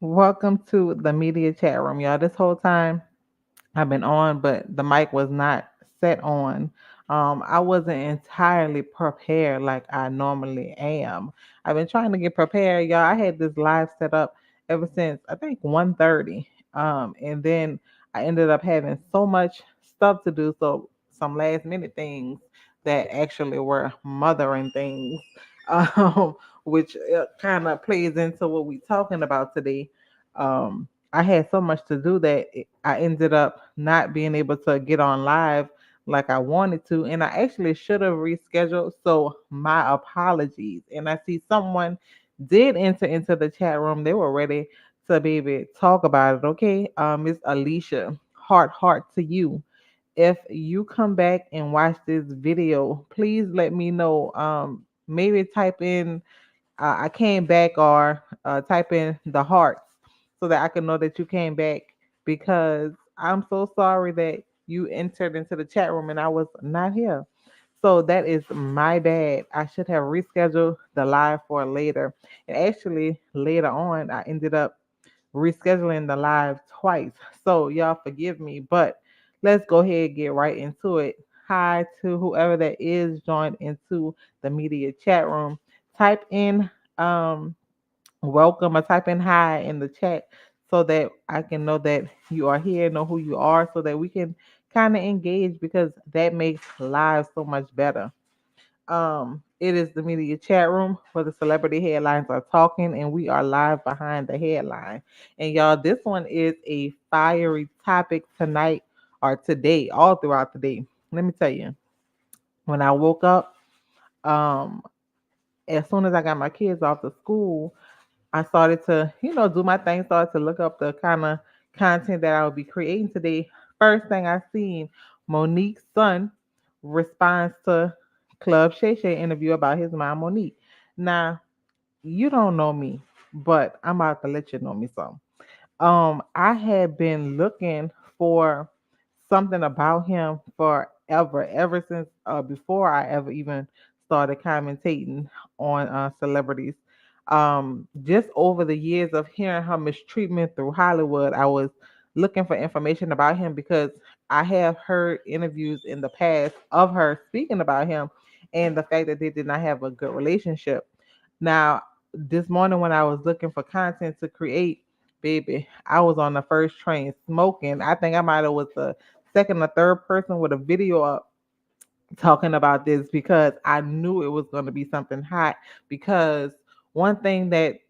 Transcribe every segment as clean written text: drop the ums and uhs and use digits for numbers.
Welcome to the media chat room, y'all. This whole time I've been on, but the mic was not set on. I wasn't entirely prepared like I normally am. I've been trying to get prepared, y'all. I had this live set up ever since I think 1:30. And then I ended up having so much stuff to do, so some last minute things that actually were mothering things, um, which kind of plays into what we're talking about today. I had so much to do that I ended up not being able to get on live like I wanted to, and I actually should have rescheduled. So my apologies. And I see someone did enter into the chat room. They were ready to maybe talk about it. Okay, Miss Alicia, heart to you. If you come back and watch this video, please let me know. Maybe type in I came back or type in the hearts so that I can know that you came back because I'm so sorry that you entered into the chat room and I was not here. So that is my bad. I should have rescheduled the live for later. And actually, later on, I ended up rescheduling the live twice. So y'all forgive me, but let's go ahead and get right into it. Hi to whoever that is joined into the media chat room. Type in um welcome or type in hi in the chat so that I can know that you are here, know who you are, so that we can kind of engage because that makes lives so much better. It is the media chat room where the celebrity headlines are talking, and we are live behind the headline. And y'all, this one is a fiery topic tonight or today, all throughout the day. Let me tell you, when I woke up, um, as soon as I got my kids off to school, I started to, do my thing, started to look up the kind of content that I would be creating today. First thing I seen, Monique's son responds to Club Shay Shay interview about his mom, Monique. Now, you don't know me, but I'm about to let you know me some. I had been looking for something about him forever, ever since before I ever even started commentating on celebrities. Just over the years of hearing her mistreatment through Hollywood, I was looking for information about him because I have heard interviews in the past of her speaking about him and the fact that they did not have a good relationship. Now, this morning when I was looking for content to create, baby, I was on the first train smoking. I think I might have was the second or third person with a video up talking about this because I knew it was going to be something hot. Because one thing that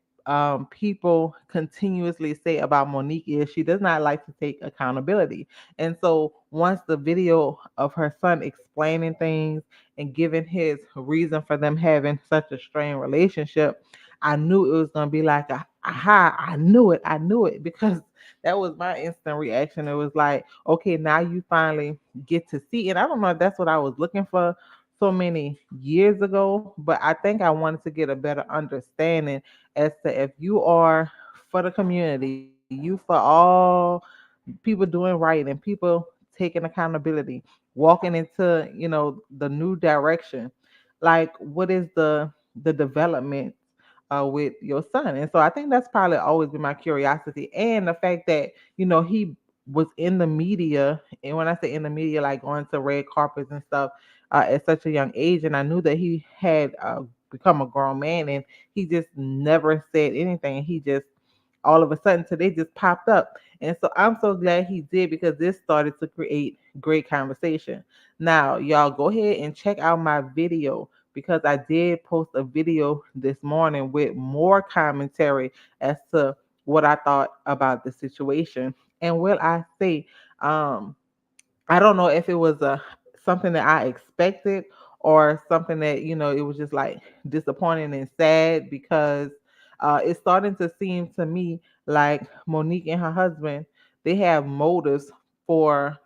people continuously say about Monique is she does not like to take accountability. And so once the video of her son explaining things and giving his reason for them having such a strained relationship, I knew it was going to be like a aha, I knew it because that was my instant reaction. It was like, okay, now you finally get to see. And I don't know if that's what I was looking for so many years ago, but I think I wanted to get a better understanding as to if you are for the community, you for all people doing right and people taking accountability, walking into, the new direction. Like what is the development with your son? And so I think that's probably always been my curiosity. And the fact that, he was in the media, and when I say in the media, like going to red carpets and stuff at such a young age, and I knew that he had become a grown man, and he just never said anything. He just all of a sudden today just popped up. And so I'm so glad he did because this started to create great conversation. Now, y'all go ahead and check out my video because I did post a video this morning with more commentary as to what I thought about the situation. And will I say, um, I don't know if it was a something that I expected or something that it was just like disappointing and sad because it's starting to seem to me like Monique and her husband they have motives for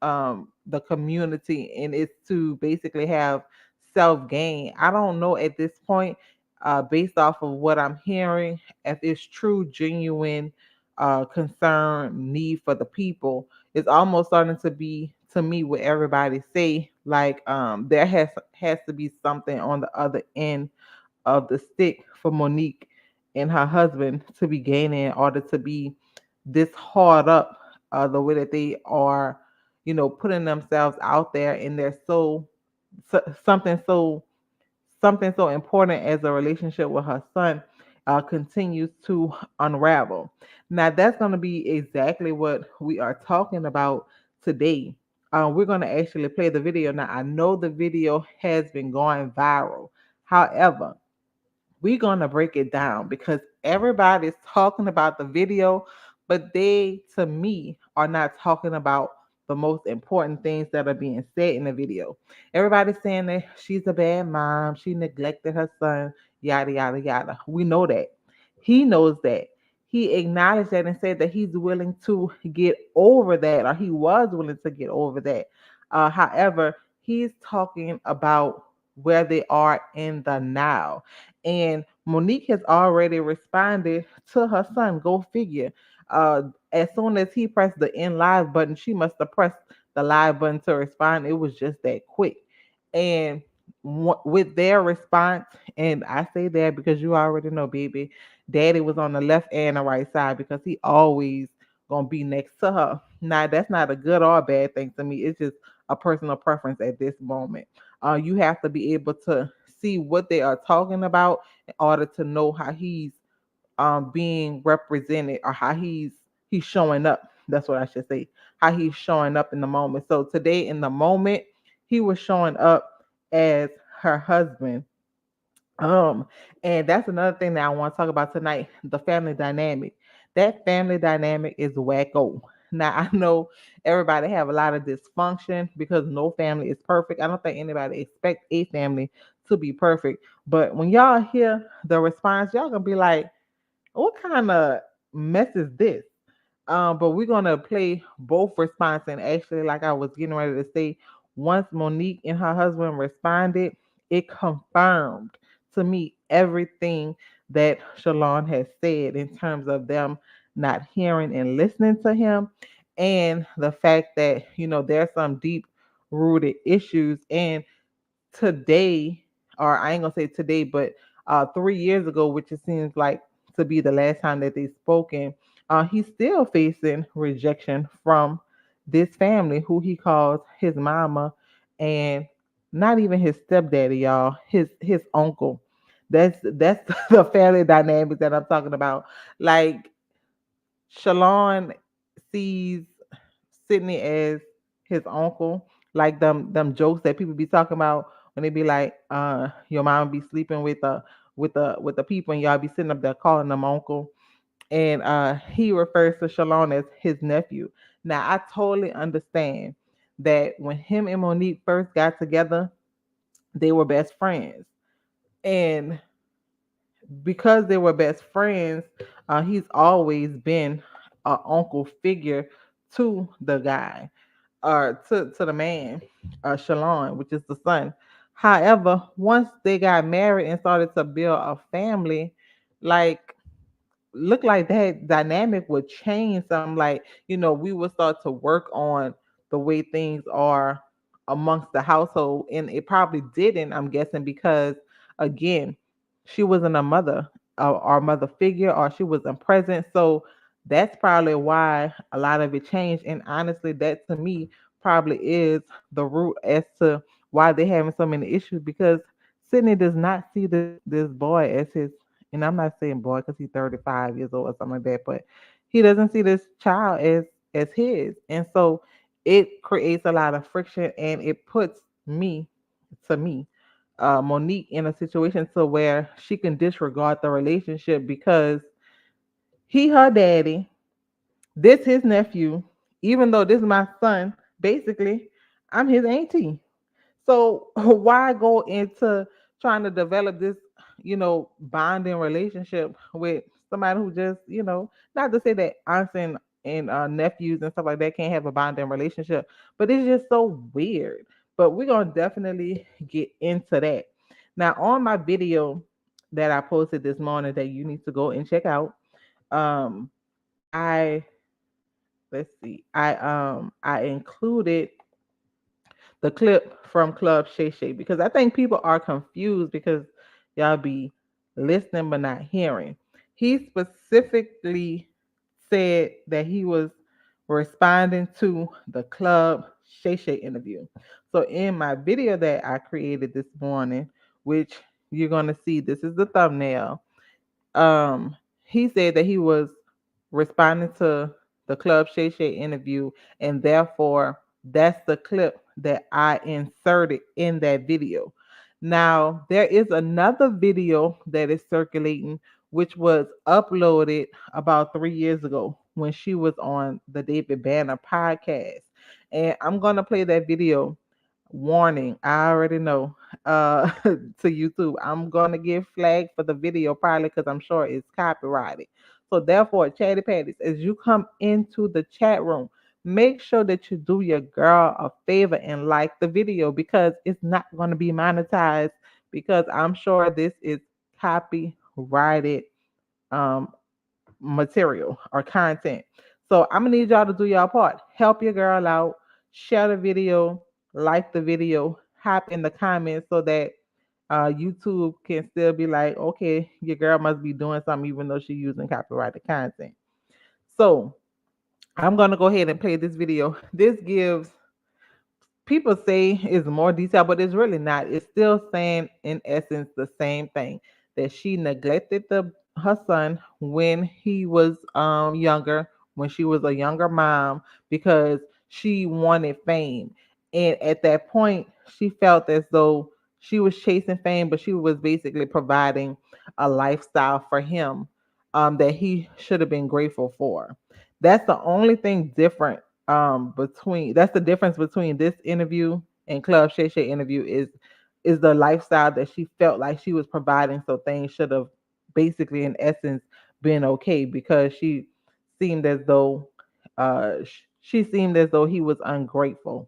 the community and it's to basically have self gain. I don't know at this point, based off of what I'm hearing, if it's true, genuine concern, need for the people. It's almost starting to be to me what everybody say like there has to be something on the other end of the stick for Monique and her husband to be gaining in order to be this hard up, the way that they are, putting themselves out there, and they're something so important as a relationship with her son continues to unravel. Now, that's going to be exactly what we are talking about today. We're going to actually play the video. Now, I know the video has been going viral. However, we're going to break it down because everybody's talking about the video, but they, to me, are not talking about the most important things that are being said in the video. Everybody's saying that she's a bad mom, she neglected her son, yada, yada, yada. We know that. He knows that. He acknowledged that and said that he's willing to get over that, or he was willing to get over that. However, he's talking about where they are in the now. And Monique has already responded to her son. Go figure. As soon as he pressed the end live button, she must have pressed the live button to respond. It was just that quick. And with their response, and I say that because you already know, baby, daddy was on the left and the right side because he always gonna be next to her. Now, that's not a good or a bad thing to me. It's just a personal preference at this moment. You have to be able to see what they are talking about in order to know how he's being represented, or how he's showing up. That's what I should say. How he's showing up in the moment. So today in the moment, he was showing up as her husband. Um, and that's another thing that I want to talk about tonight, the family dynamic. That family dynamic is wacko. Now I know everybody have a lot of dysfunction because no family is perfect. I don't think anybody expect a family to be perfect. But when y'all hear the response, y'all gonna be like, what kind of mess is this? But we're gonna play both response, and actually, like I was getting ready to say, once Monique and her husband responded, it confirmed to me everything that Shalon has said in terms of them not hearing and listening to him, and the fact that there's some deep rooted issues. And today, or I ain't gonna say today, but 3 years ago, which it seems like to be the last time that they've spoken, he's still facing rejection from this family, who he calls his mama, and not even his stepdaddy, y'all, his uncle. That's the family dynamic that I'm talking about. Like, Shalon sees Sydney as his uncle, like them jokes that people be talking about when they be like, your mom be sleeping with the people, and y'all be sitting up there calling them uncle. And he refers to Shalon as his nephew. Now I totally understand that when him and Monique first got together, they were best friends. And because they were best friends, he's always been an uncle figure to the guy, or to the man, Shalon, which is the son. However, once they got married and started to build a family, like, look like that dynamic would change some. Like, we would start to work on the way things are amongst the household. And it probably didn't, I'm guessing, because again, she wasn't a mother, or mother figure, or she wasn't present. So that's probably why a lot of it changed. And honestly, that to me probably is the root as to why they're having so many issues, because Sydney does not see this boy as his, and I'm not saying boy because he's 35 years old or something like that, but he doesn't see this child as his. And so it creates a lot of friction, and it puts me to me Monique in a situation to where she can disregard the relationship because he her daddy, this his nephew, even though this is my son, basically I'm his auntie. So why go into trying to develop this, bonding relationship with somebody who just, not to say that aunts and nephews and stuff like that can't have a bonding relationship, but it's just so weird. But we're gonna definitely get into that. Now, on my video that I posted this morning that you need to go and check out, um, I let's see, I included the clip from Club Shay Shay, because I think people are confused because y'all be listening but not hearing. he specifically said that he was responding to the Club Shay Shay interview. So in my video that I created this morning, which you're gonna see, this is the thumbnail. um he said that he was responding to the Club Shay Shay interview, and therefore that's the clip that I inserted in that video. Now there is another video that is circulating, which was uploaded about 3 years ago when she was on the David Banner podcast, and I'm gonna play that video. Warning, I already know. To YouTube, I'm gonna get flagged for the video probably because I'm sure it's copyrighted. So therefore, chatty patties, as you come into the chat room, make sure that you do your girl a favor and like the video, because it's not gonna be monetized, because I'm sure this is copyrighted um material or content. So I'm gonna need y'all to do y'all part. Help your girl out, share the video, like the video, hop in the comments so that YouTube can still be like, okay, your girl must be doing something even though she's using copyrighted content. So I'm gonna go ahead and play this video. This gives, people say is more detail, but it's really not. It's still saying in essence the same thing, that she neglected the her son when he was younger, when she was a younger mom, because she wanted fame. And at that point, she felt as though she was chasing fame, but she was basically providing a lifestyle for him that he should have been grateful for. That's the only thing different between, that's the difference between this interview and Club Shay Shay interview, is the lifestyle that she felt like she was providing, so things should have basically in essence been okay, because seemed as though she seemed as though he was ungrateful.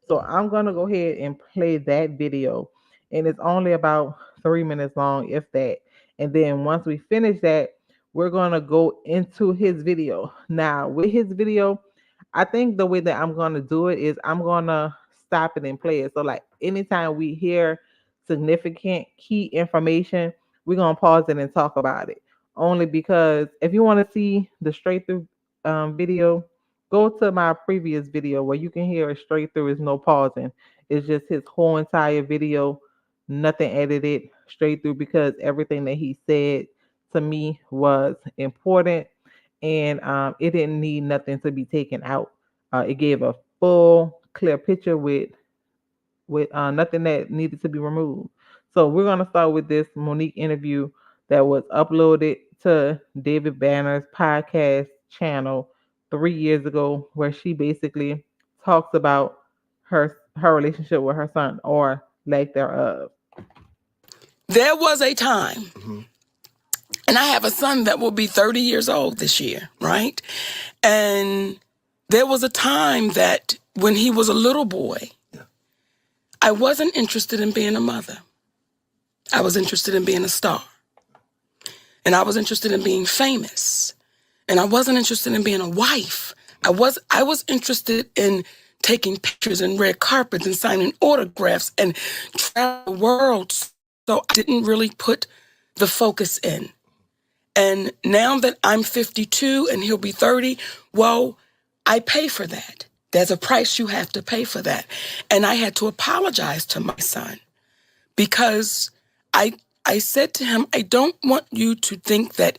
So I'm gonna go ahead and play that video, and it's only about 3 minutes long, if that. And then once we finish that, we're gonna go into his video. Now, with his video, I think the way that I'm gonna do it is I'm gonna stop it and play it. So like anytime we hear significant key information, we're gonna pause it and talk about it. Only because if you want to see the straight through video, go to my previous video where you can hear it straight through. It's no pausing. It's just his whole entire video, nothing edited, straight through, because everything that he said to me was important, and it didn't need nothing to be taken out. It gave a full, clear picture with nothing that needed to be removed. So we're gonna start with this Monique interview that was uploaded to David Banner's podcast channel 3 years ago, where she basically talks about her relationship with her son, or lack thereof. There was a time, and I have a son that will be 30 years old this year, right? And there was a time that when he was a little boy, I wasn't interested in being a mother. I was interested in being a star. And I was interested in being famous. And I wasn't interested in being a wife. I was interested in taking pictures and red carpets and signing autographs and traveling the world. So I didn't really put the focus in. And now that I'm 52 and he'll be 30, well, I pay for that. There's a price you have to pay for that. And I had to apologize to my son because I I said to him, I don't want you to think that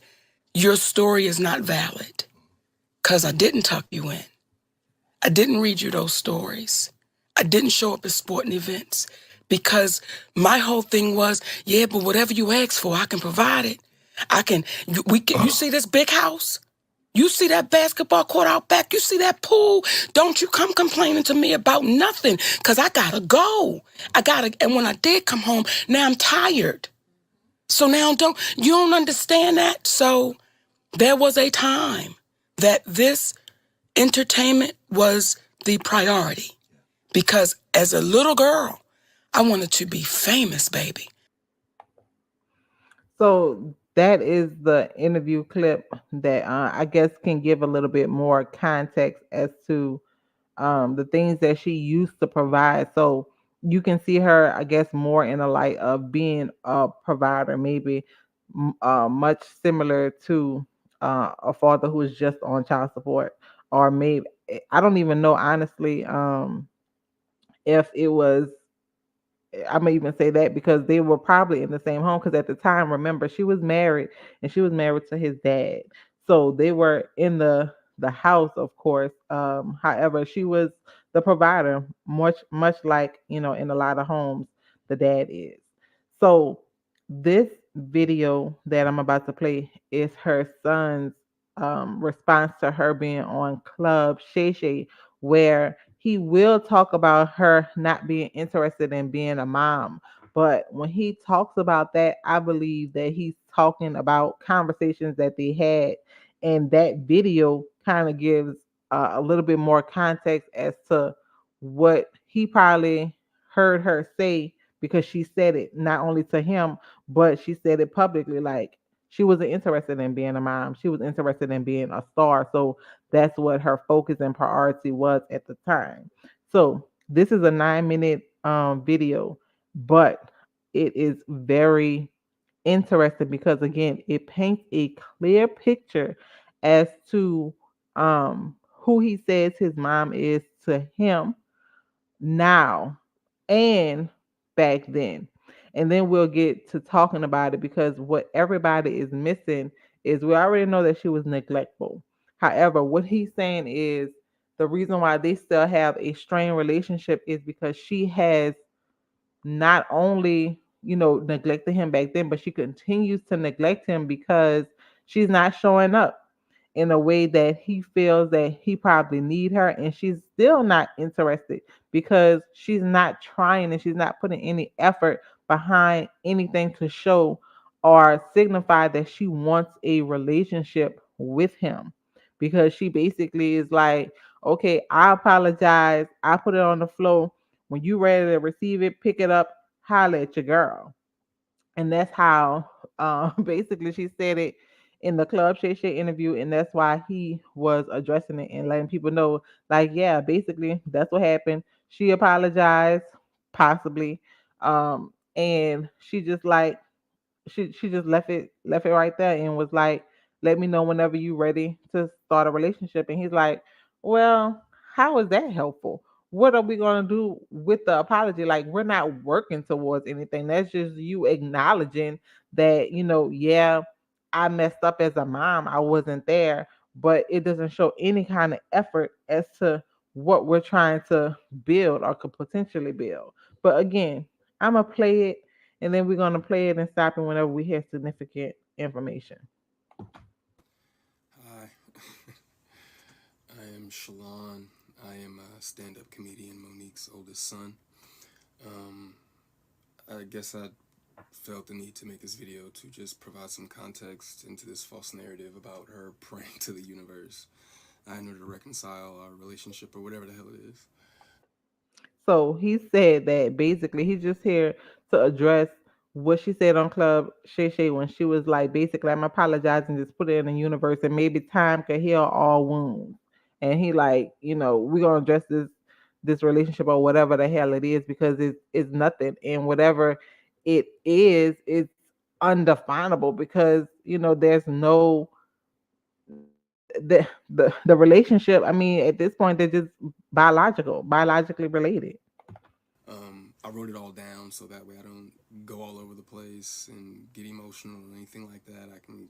your story is not valid, because I didn't tuck you in. I didn't read you those stories. I didn't show up at sporting events, because my whole thing was, yeah, but whatever you ask for, I can provide it. You see this big house? You see that basketball court out back? You see that pool? Don't you come complaining to me about nothing, because I gotta go. And when I did come home, now I'm tired. So now you don't understand that? So there was a time that this entertainment was the priority, because as a little girl, I wanted to be famous, baby. So that is the interview clip that I guess can give a little bit more context as to the things that she used to provide. So you can see her, I guess, more in a light of being a provider, maybe much similar to a father who is just on child support, or maybe I don't even know honestly if it was. I may even say that because they were probably in the same home. Because at the time, remember, she was married and she was married to his dad, so they were in the house, of course. However, she was the provider, much like in a lot of homes, the dad is. So this video that I'm about to play is her son's response to her being on Club Shay Shay, where he will talk about her not being interested in being a mom. But when he talks about that, I believe that he's talking about conversations that they had. And that video kind of gives a little bit more context as to what he probably heard her say, because she said it not only to him, but she said it publicly. Like, she wasn't interested in being a mom, she was interested in being a star. So that's what her focus and priority was at the time. So this is a 9 minute video, but it is very interesting because again, it paints a clear picture as to who he says his mom is to him now and back then. And then we'll get to talking about it, because what everybody is missing is we already know that she was neglectful. However, what he's saying is the reason why they still have a strained relationship is because she has not only, neglected him back then, but she continues to neglect him because she's not showing up in a way that he feels that he probably need her, and she's still not interested because she's not trying and she's not putting any effort behind anything to show or signify that she wants a relationship with him, because she basically is like, okay, I apologize, I put it on the floor, when you ready to receive it, pick it up, holler at your girl. And that's how basically she said it in the Club Shay Shay interview, and that's why he was addressing it and letting people know, like, yeah, basically that's what happened. She apologized, possibly, and she just like she just left it right there and was like, let me know whenever you ready to start a relationship. And he's like, well, how is that helpful? What are we going to do with the apology? Like, we're not working towards anything. That's just you acknowledging that, yeah, I messed up as a mom, I wasn't there, but it doesn't show any kind of effort as to what we're trying to build or could potentially build. But again, I'm gonna play it, and then we're gonna play it and stop it whenever we hear significant information. Hi, I am Shalon. I am a stand up comedian, Monique's oldest son. Um, I guess I felt the need to make this video to just provide some context into this false narrative about her praying to the universe in order to reconcile our relationship or whatever the hell it is. So he said that basically he's just here to address what she said on Club Shay Shay when she was like, basically, I'm apologizing, just put it in the universe, and maybe time can heal all wounds. And he like, we're gonna address this relationship or whatever the hell it is, because it's nothing. And whatever it is, it's undefinable, because there's no the relationship. I mean, at this point, they're just biologically related. I wrote it all down so that way I don't go all over the place and get emotional or anything like that. I can,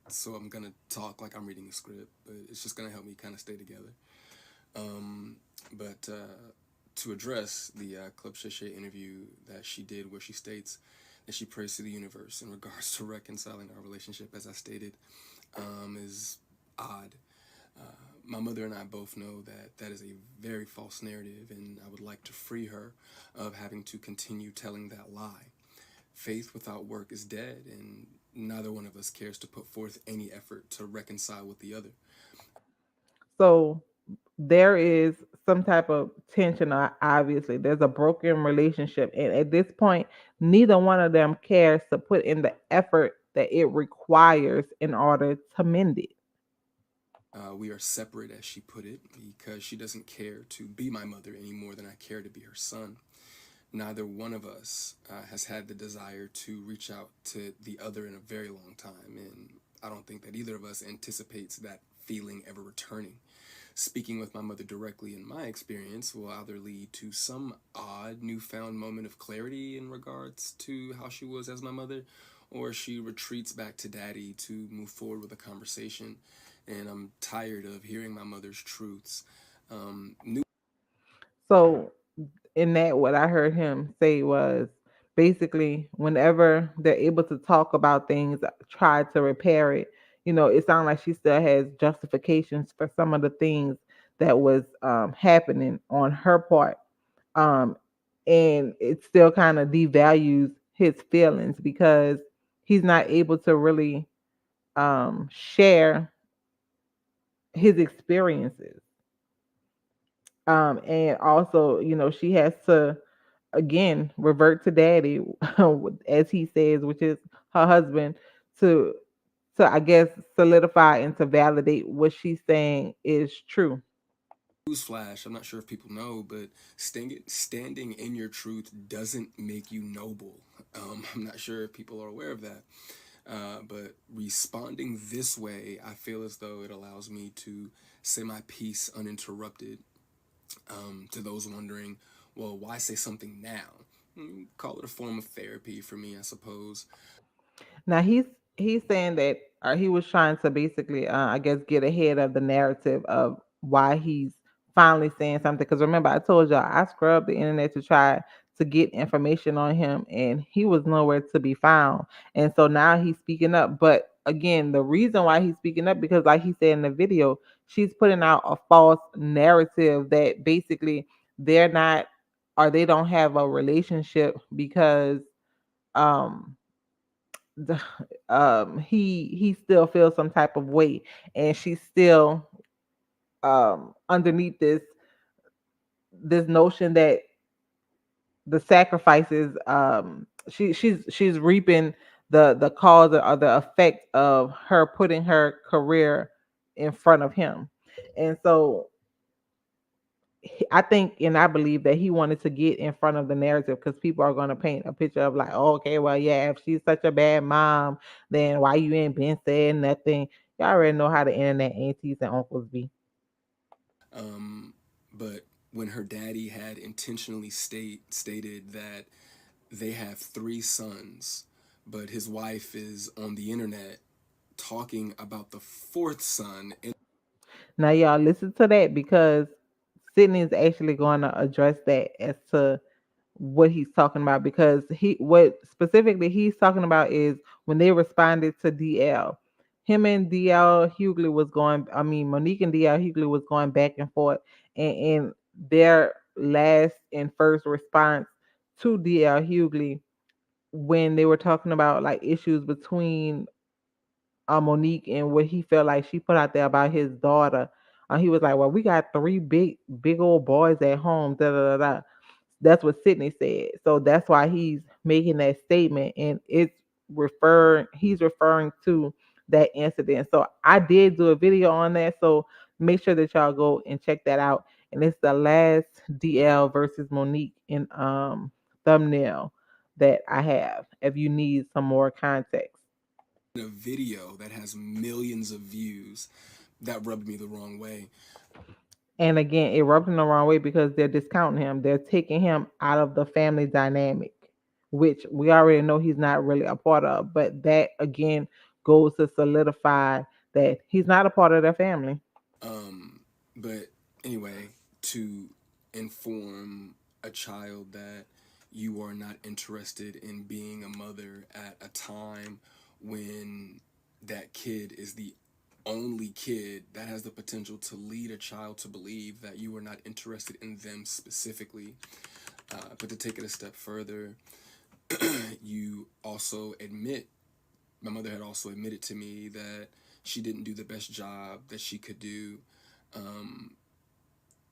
so I'm gonna talk like I'm reading a script, but it's just gonna help me kind of stay together. But to address the Club Shay interview that she did, where she states that she prays to the universe in regards to reconciling our relationship, as I stated, is odd. My mother and I both know that that is a very false narrative, and I would like to free her of having to continue telling that lie. Faith without work is dead, and neither one of us cares to put forth any effort to reconcile with the other. So there is some type of tension. Obviously, there's a broken relationship, and at this point, neither one of them cares to put in the effort that it requires in order to mend it. We are separate, as she put it, because she doesn't care to be my mother any more than I care to be her son. neither one of us has had the desire to reach out to the other in a very long time, and I don't think that either of us anticipates that feeling ever returning. Speaking with my mother directly in my experience will either lead to some odd newfound moment of clarity in regards to how she was as my mother, or she retreats back to daddy to move forward with a conversation. And I'm tired of hearing my mother's truths. New So in that, what I heard him say was basically whenever they're able to talk about things, try to repair it. It sounds like she still has justifications for some of the things that was happening on her part. Um, and it still kind of devalues his feelings because he's not able to really share his experiences. And also, she has to again revert to daddy, as he says, which is her husband, to I guess solidify and to validate what she's saying is true. Newsflash, I'm not sure if people know, but standing in your truth doesn't make you noble. I'm not sure if people are aware of that. But responding this way, I feel as though it allows me to say my piece uninterrupted. To those wondering, well, why say something now? Call it a form of therapy for me, I suppose. Now he's saying that, or he was trying to basically, I guess, get ahead of the narrative of why he's finally saying something. Because remember, I told y'all I scrubbed the internet to try to get information on him, and he was nowhere to be found. And so now he's speaking up. But again, the reason why he's speaking up because, like he said in the video, she's putting out a false narrative that basically they're not, or they don't have a relationship because um the, he still feels some type of weight, and she's still underneath this notion that the sacrifices, she's reaping the cause or the effect of her putting her career in front of him. And so I think and I believe that he wanted to get in front of the narrative because people are going to paint a picture of like, oh, okay, well, yeah, if she's such a bad mom, then why you ain't been saying nothing? Y'all already know how the internet aunties and uncles be. Um, but when her daddy had intentionally stated that they have three sons, but his wife is on the internet talking about the fourth son. And Now, y'all listen to that because Sydney is actually going to address that as to what he's talking about because what specifically he's talking about is when they responded to DL. Him and DL Hughley was going, I mean, Monique and DL Hughley was going back and forth, and their last and first response to DL Hughley when they were talking about like issues between Monique and what he felt like she put out there about his daughter. He was like, "Well, we got three big old boys at home." Da da da da. That's what Sydney said. So that's why he's making that statement, and he's referring to that incident. So I did do a video on that. So make sure that y'all go and check that out. And it's the last DL versus Monique in thumbnail that I have. If you need some more context. a video that has millions of views, that rubbed me the wrong way. And again, it rubbed him the wrong way because they're discounting him. They're taking him out of the family dynamic, which we already know he's not really a part of. But that again goes to solidify that he's not a part of their family. Um, but anyway, to inform a child that you are not interested in being a mother at a time when that kid is the only kid, that has the potential to lead a child to believe that you are not interested in them specifically. But to take it a step further, you also admit, my mother had also admitted to me that she didn't do the best job that she could do, um,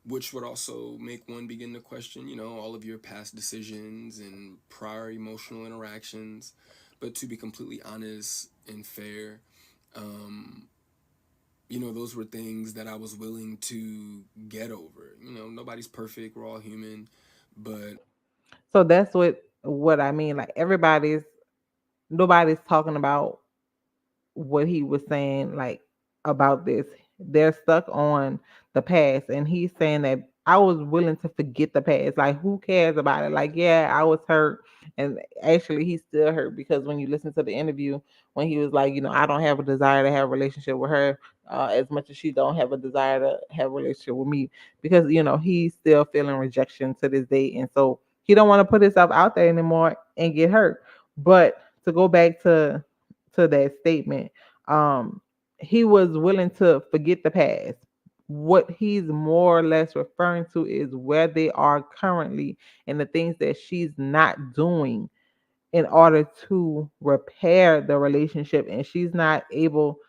which would also make one begin to question, all of your past decisions and prior emotional interactions. But to be completely honest and fair, um, those were things that I was willing to get over. Nobody's perfect, we're all human, but So that's what I mean. Like nobody's talking about what he was saying like about this. They're stuck on the past, and he's saying that I was willing to forget the past. Like, who cares about it? Like, yeah, I was hurt, and actually he's still hurt because when you listen to the interview, when he was like, I don't have a desire to have a relationship with her, as much as she don't have a desire to have a relationship with me, because he's still feeling rejection to this day, and so he don't want to put himself out there anymore and get hurt. But to go back to that statement, um he was willing to forget the past. What he's more or less referring to is where they are currently and the things that she's not doing in order to repair the relationship, and she's not able.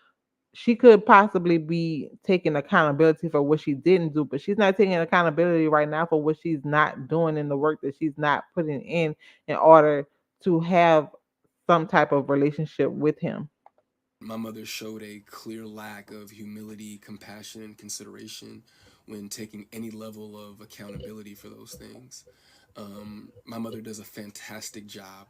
She could possibly be taking accountability for what she didn't do, but she's not taking accountability right now for what she's not doing in the work that she's not putting in order to have some type of relationship with him. My mother showed a clear lack of humility, compassion, and consideration when taking any level of accountability for those things. My mother does a fantastic job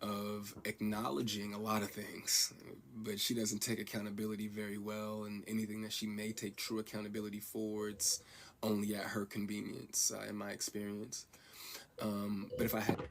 of acknowledging a lot of things, but she doesn't take accountability very well, and anything that she may take true accountability for, it's only at her convenience, in my experience. But if I had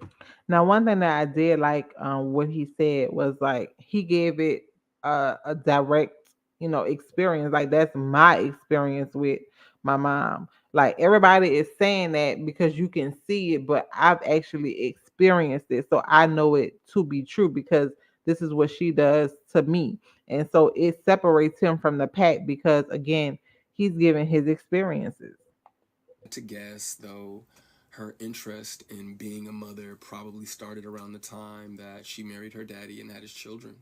Now, one thing that I did like, what he said was like he gave it a direct, experience. Like, that's my experience with my mom. Like, everybody is saying that because you can see it, but I've actually experienced it, so I know it to be true because this is what she does to me, and so it separates him from the pack because again, he's giving his experiences. to guess, though, her interest in being a mother probably started around the time that she married her daddy and had his children.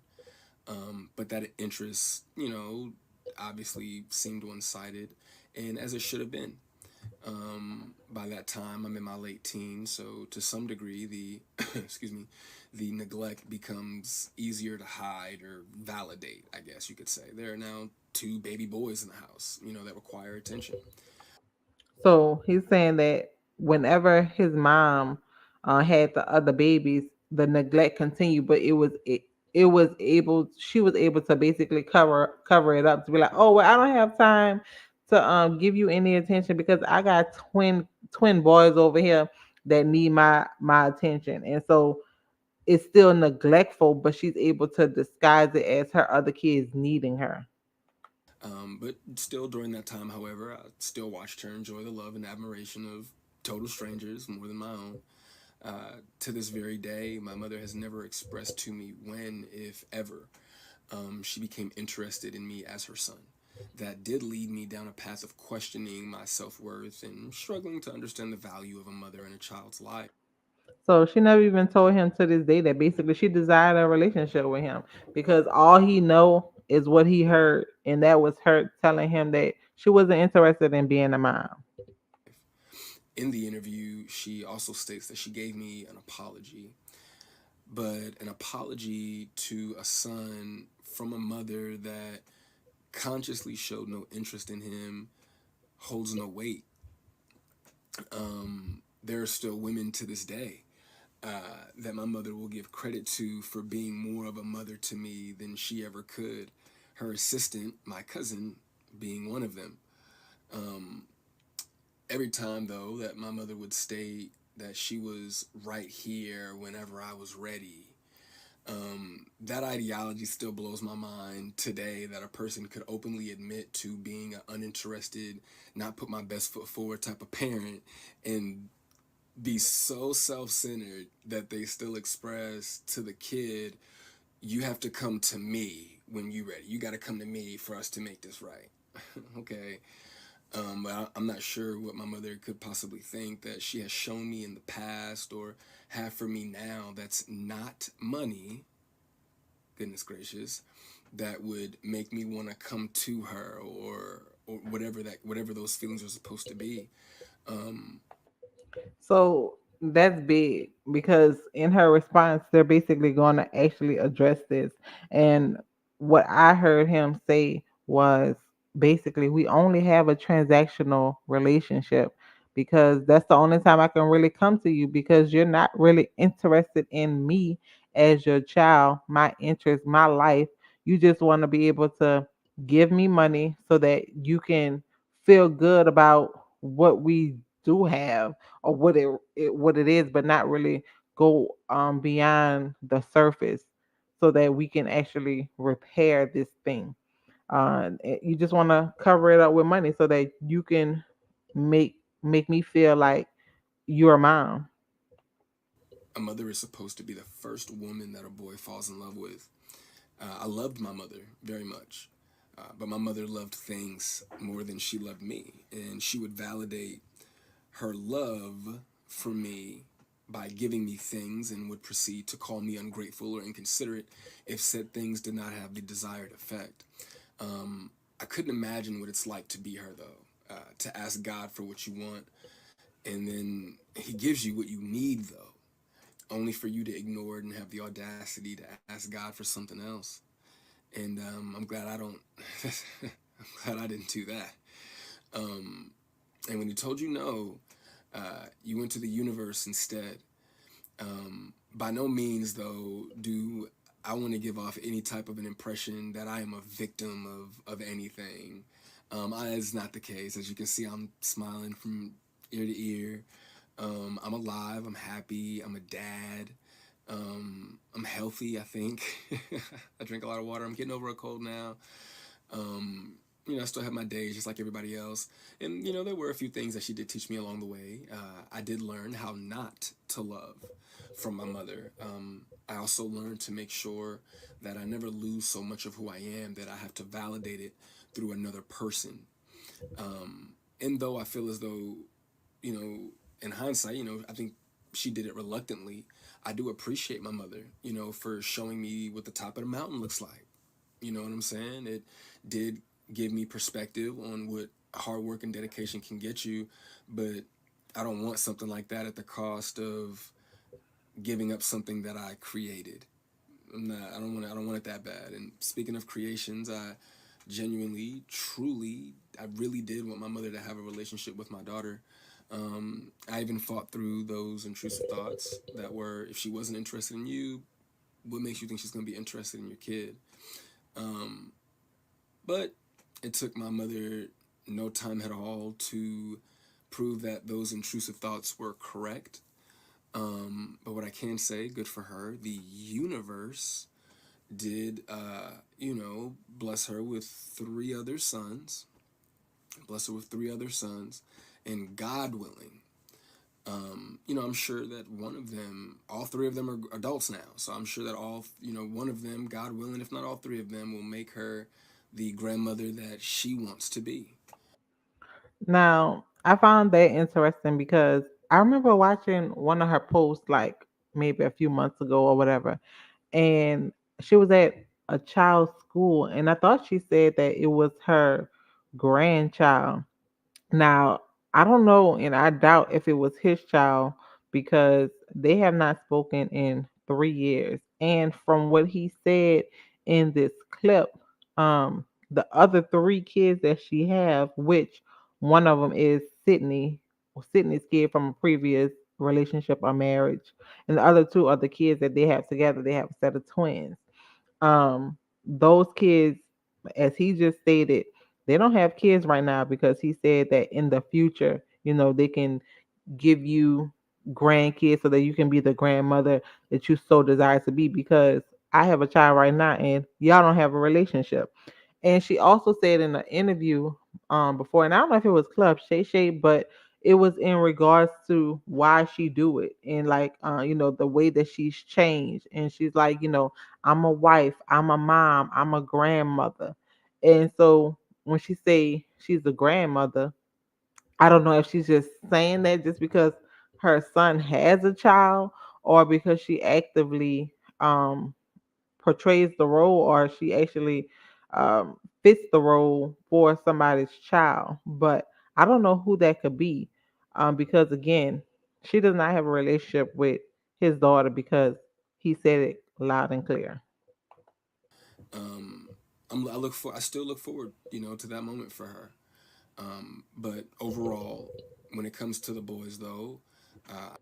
But that interest, obviously seemed one-sided, and as it should have been. By that time, I'm in my late teens, so to some degree, the excuse me, the neglect becomes easier to hide or validate. I guess you could say there are now two baby boys in the house, that require attention. So he's saying that whenever his mom had the other babies, the neglect continued, but it was able she was able to basically cover it up to be like, oh well, I don't have time to give you any attention because I got twin boys over here that need my attention, and so it's still neglectful, but she's able to disguise it as her other kids needing her. But still, during that time, however, I still watched her enjoy the love and admiration of total strangers more than my own. To this very day, my mother has never expressed to me when, if ever, she became interested in me as her son. That did lead me down a path of questioning my self worth and struggling to understand the value of a mother in a child's life. So she never even told him to this day that basically she desired a relationship with him because all he know is what he heard, and that was her telling him that she wasn't interested in being a mom. In the interview, she also states that she gave me an apology, but an apology to a son from a mother that consciously showed no interest in him holds no weight. There are still women to this day that my mother will give credit to for being more of a mother to me than she ever could. Her assistant, my cousin, being one of them. Um, every time, though, that my mother would state that she was right here whenever I was ready, that ideology still blows my mind today that a person could openly admit to being an uninterested, not put my best foot forward type of parent and be so self-centered that they still express to the kid, you have to come to me when you ready. You got to come to me for us to make this right. Okay. But I'm not sure what my mother could possibly think that she has shown me in the past or have for me now that's not money, goodness gracious, that would make me want to come to her or whatever those feelings are supposed to be. Um, So that's big because in her response, they're basically going to actually address this. And what I heard him say was basically, we only have a transactional relationship because that's the only time I can really come to you, because you're not really interested in me as your child, my interest, my life. You just want to be able to give me money so that you can feel good about what we do have, or what it is, but not really go beyond the surface so that we can actually repair this thing. You just want to cover it up with money so that you can make me feel like you're a mom. A mother is supposed to be the first woman that a boy falls in love with. I loved my mother very much, but my mother loved things more than she loved me, and she would validate her love for me by giving me things and would proceed to call me ungrateful or inconsiderate if said things did not have the desired effect. I couldn't imagine what it's like to be her, though, to ask God for what you want, and then He gives you what you need, though, only for you to ignore it and have the audacity to ask God for something else. And I'm glad I don't. I'm glad I didn't do that. Um, and when He told you no, you went to the universe instead. By no means, though, do I want to give off any type of an impression that I am a victim of anything. It's not the case. As you can see, I'm smiling from ear to ear. I'm alive. I'm happy. I'm a dad. I'm healthy, I think. I drink a lot of water. I'm getting over a cold now. I still have my days just like everybody else. And, there were a few things that she did teach me along the way. I did learn how not to love from my mother. I also learned to make sure that I never lose so much of who I am that I have to validate it through another person. And though I feel as though, you know, in hindsight, I think she did it reluctantly. I do appreciate my mother, for showing me what the top of the mountain looks like. You know what I'm saying? It did give me perspective on what hard work and dedication can get you, but I don't want something like that at the cost of giving up something that I created. I don't want it that bad. And speaking of creations, I genuinely, truly, I really did want my mother to have a relationship with my daughter. I even fought through those intrusive thoughts that were, if she wasn't interested in you, what makes you think she's going to be interested in your kid? Um, but it took my mother no time at all to prove that those intrusive thoughts were correct. But what I can say, good for her, the universe did, bless her with three other sons, and God willing, I'm sure that one of them, all three of them are adults now. So I'm sure that one of them, God willing, if not all three of them, will make her the grandmother that she wants to be. Now, I found that interesting because I remember watching one of her posts like maybe a few months ago or whatever, and she was at a child's school, and I thought she said that it was her grandchild. Now, I don't know, and I doubt if it was his child, because they have not spoken in 3 years. And from what he said in this clip, the other three kids that she have, which one of them is Sydney's kid from a previous relationship or marriage, and the other two are the kids that they have together. They have a set of twins. Those kids, as he just stated, they don't have kids right now because he said that in the future, they can give you grandkids so that you can be the grandmother that you so desire to be, because I have a child right now and y'all don't have a relationship. And she also said in an interview before, and I don't know if it was Club Shay Shay, but it was in regards to why she do it, and like the way that she's changed. And she's like, I'm a wife, I'm a mom, I'm a grandmother. And so when she say she's a grandmother, I don't know if she's just saying that just because her son has a child, or because she actively portrays the role, or she actually fits the role for somebody's child. But I don't know who that could be, because again, she does not have a relationship with his daughter because he said it loud and clear. Um, I still look forward, to that moment for her. But overall, When it comes to the boys, though, uh,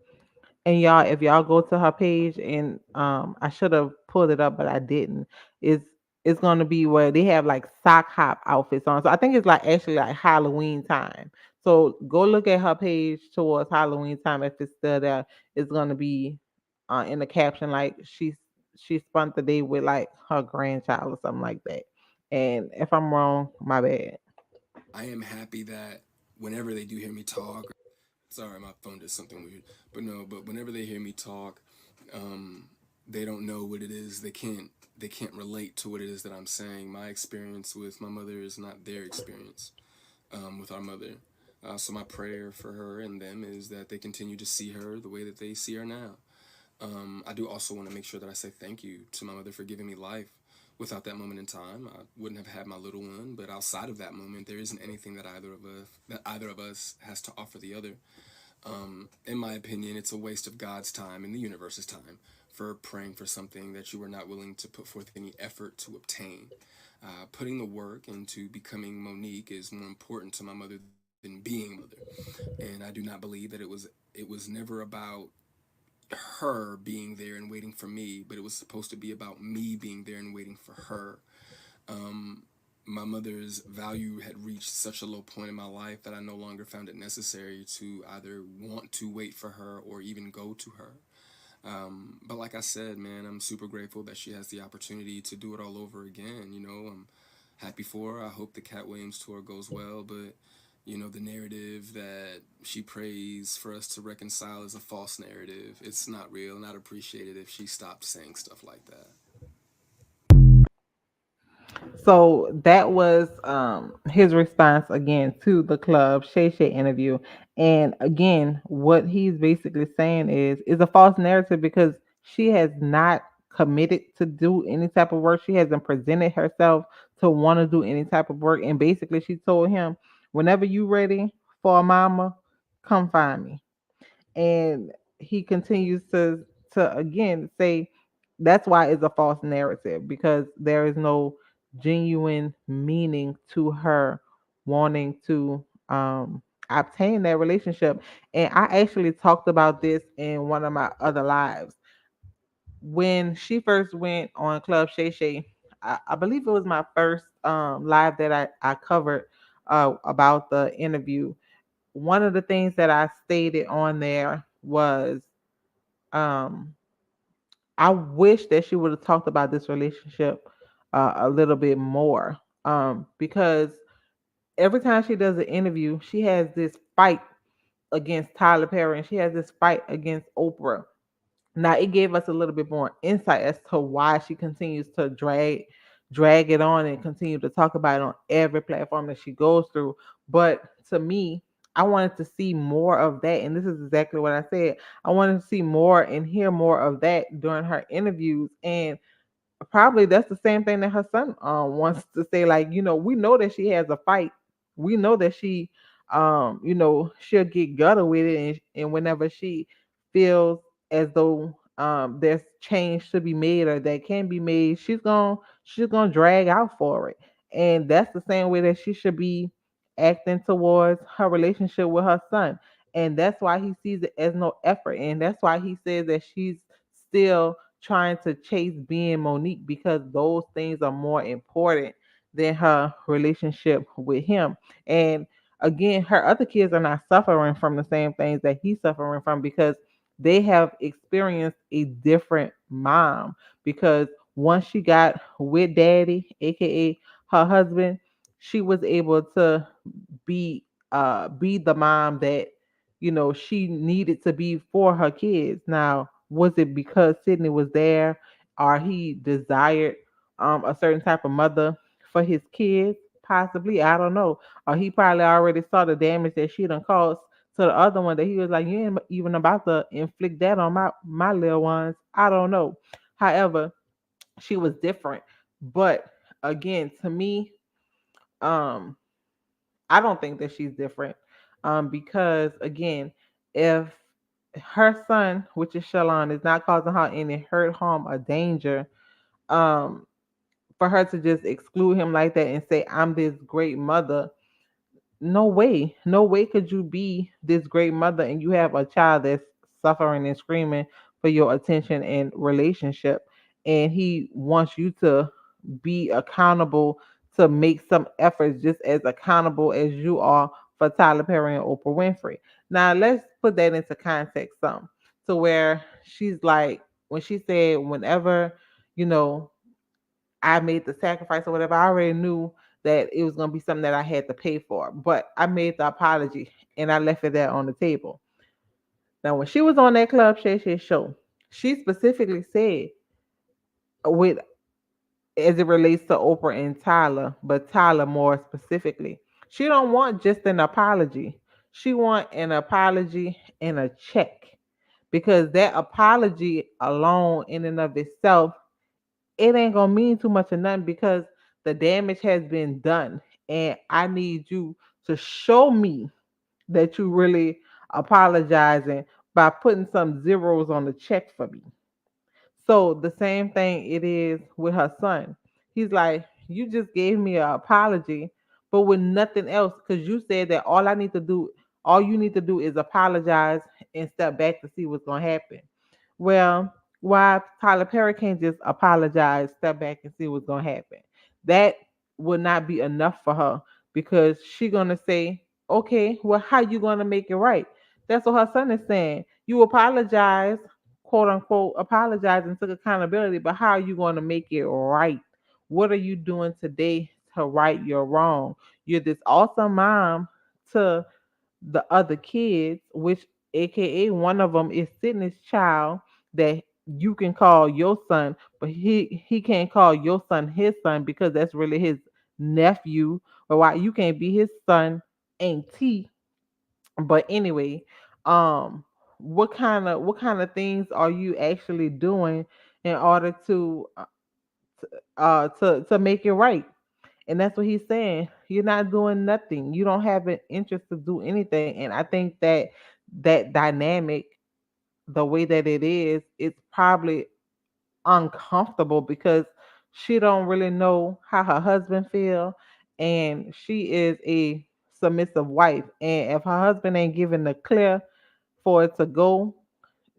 And y'all, if y'all go to her page, and I should have pulled it up, but I didn't. It's gonna be where they have like sock hop outfits on. So I think it's like actually like Halloween time. So go look at her page towards Halloween time. If it's still there, it's gonna be in the caption like she spent the day with like her grandchild or something like that. And if I'm wrong, my bad. I am happy that whenever they do hear me talk, sorry, my phone did something weird, but no, but whenever they hear me talk, um, they don't know what it is. They can't relate to what it is that I'm saying. My experience with my mother is not their experience with our mother. So my prayer for her and them is that they continue to see her the way that they see her now. I do also want to make sure that I say thank you to my mother for giving me life. Without that moment in time, I wouldn't have had my little one. But outside of that moment, there isn't anything that either of us has to offer the other. In my opinion, it's a waste of God's time and the universe's time for praying for something that you were not willing to put forth any effort to obtain. Putting the work into becoming Monique is more important to my mother than being a mother, and I do not believe that it was never about her being there and waiting for me, but it was supposed to be about me being there and waiting for her. Um, my mother's value had reached such a low point in my life that I no longer found it necessary to either want to wait for her or even go to her. But like I said, man, I'm super grateful that she has the opportunity to do it all over again. I'm happy for her. I hope the Cat Williams tour goes well, but the narrative that she prays for us to reconcile is a false narrative. It's not real, and I'd appreciate it if she stopped saying stuff like that. So that was his response again to the club Shay Shay interview. And again, what he's basically saying is a false narrative because she has not committed to do any type of work. She hasn't presented herself to want to do any type of work. And basically she told him, whenever you ready for a mama, come find me. And he continues to again say that's why it's a false narrative because there is no genuine meaning to her wanting to obtain that relationship. And I actually talked about this in one of my other lives when she first went on Club Shay Shay. I believe it was my first live that I covered about the interview. One of the things that I stated on there was um I wish that she would have talked about this relationship a little bit more, because every time she does an interview she has this fight against Tyler Perry and she has this fight against Oprah. Now it gave us a little bit more insight as to why she continues to drag it on and continue to talk about it on every platform that she goes through. But to me, I wanted to see more of that. And this is exactly what I said. I wanted to see more and hear more of that during her interviews. And probably that's the same thing that her son wants to say. Like, we know that she has a fight. We know that she she'll get gutter with it, and whenever she feels as though there's change to be made or that can be made, she's gonna drag out for it. And that's the same way that she should be acting towards her relationship with her son. And that's why he sees it as no effort. And that's why he says that she's still trying to chase being Monique because those things are more important than her relationship with him. And again, her other kids are not suffering from the same things that he's suffering from because they have experienced a different mom. Because once she got with daddy, aka her husband, she was able to be the mom that she needed to be for her kids. Now, was it because Sydney was there or he desired a certain type of mother for his kids? Possibly, I don't know. Or he probably already saw the damage that she done caused to the other one that he was like, you ain't even about to inflict that on my little ones. I don't know. However, she was different. But again, to me, um, I don't think that she's different. Because again, if her son, which is Shalon, is not causing her any hurt, harm, or danger, um, for her to just exclude him like that and say, I'm this great mother, no way could you be this great mother and you have a child that's suffering and screaming for your attention and relationship, and he wants you to be accountable, to make some efforts just as accountable as you are for Tyler Perry and Oprah Winfrey. Now let's put that into context some, to where she's like, when she said whenever, you know, I made the sacrifice or whatever, I already knew that it was going to be something that I had to pay for. But I made the apology and I left it there on the table. Now, when she was on that Club Shay Shay show, she specifically said, with as it relates to Oprah and Tyler, but Tyler more specifically, she don't want just an apology. She want an apology and a check, because that apology alone in and of itself, it ain't gonna mean too much of nothing, because the damage has been done, and I need you to show me that you really apologizing by putting some zeros on the check for me. So the same thing it is with her son. He's like, you just gave me an apology, but with nothing else, because you said that all you need to do is apologize and step back to see what's gonna happen. Well, why Tyler Perry can't just apologize, step back and see what's gonna happen? That would not be enough for her, because she gonna say, okay, well, how you gonna make it right? That's what her son is saying. You apologize, quote unquote, apologize and took accountability, but how are you gonna make it right? What are you doing today to right your wrong? You're this awesome mom to the other kids, which aka one of them is Sydney's child, that you can call your son, but he can't call your son his son because that's really his nephew. But why you can't be his son, auntie? But anyway, what kind of things are you actually doing in order to make it right? And that's what he's saying. You're not doing nothing. You don't have an interest to do anything. And I think that that dynamic, the way that it is, it's probably uncomfortable because she don't really know how her husband feel, and she is a submissive wife. And if her husband ain't giving the clear for it to go,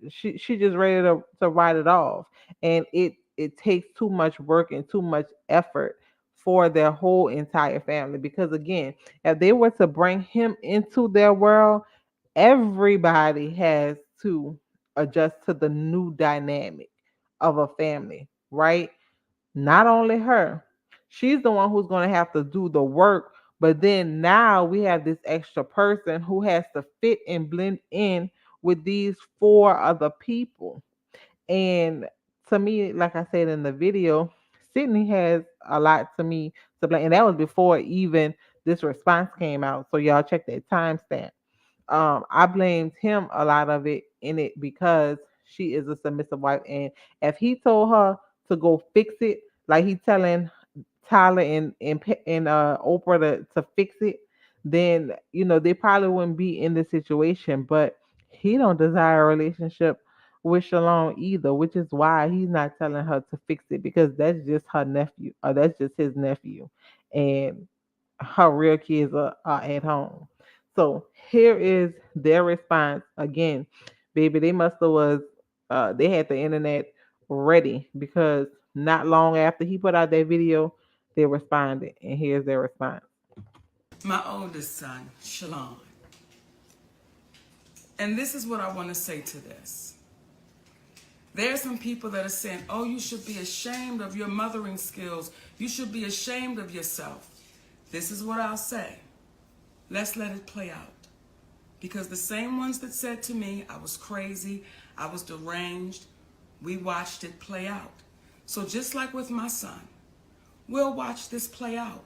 she just ready to write it off. And it takes too much work and too much effort for their whole entire family, because again, if they were to bring him into their world, everybody has to adjust to the new dynamic of a family, right? Not only her, she's the one who's going to have to do the work, but then now we have this extra person who has to fit and blend in with these four other people. And to me, like I said in the video, Sydney has a lot to me to blame, and that was before even this response came out. So y'all check that timestamp. I blamed him a lot of it in it because she is a submissive wife, and if he told her to go fix it, like he telling Tyler and Oprah to fix it, then they probably wouldn't be in this situation. But he don't desire a relationship with Shalon either, which is why he's not telling her to fix it, because that's just her nephew, or that's just his nephew, and her real kids are at home. So here is their response again, baby. They must have was they had the internet ready, because not long after he put out that video, they responded, and here's their response. My oldest son, Shalon. And this is what I want to say to this. There are some people that are saying, oh, you should be ashamed of your mothering skills. You should be ashamed of yourself. This is what I'll say. Let's let it play out. Because the same ones that said to me I was crazy, I was deranged, we watched it play out. So just like with my son, we'll watch this play out.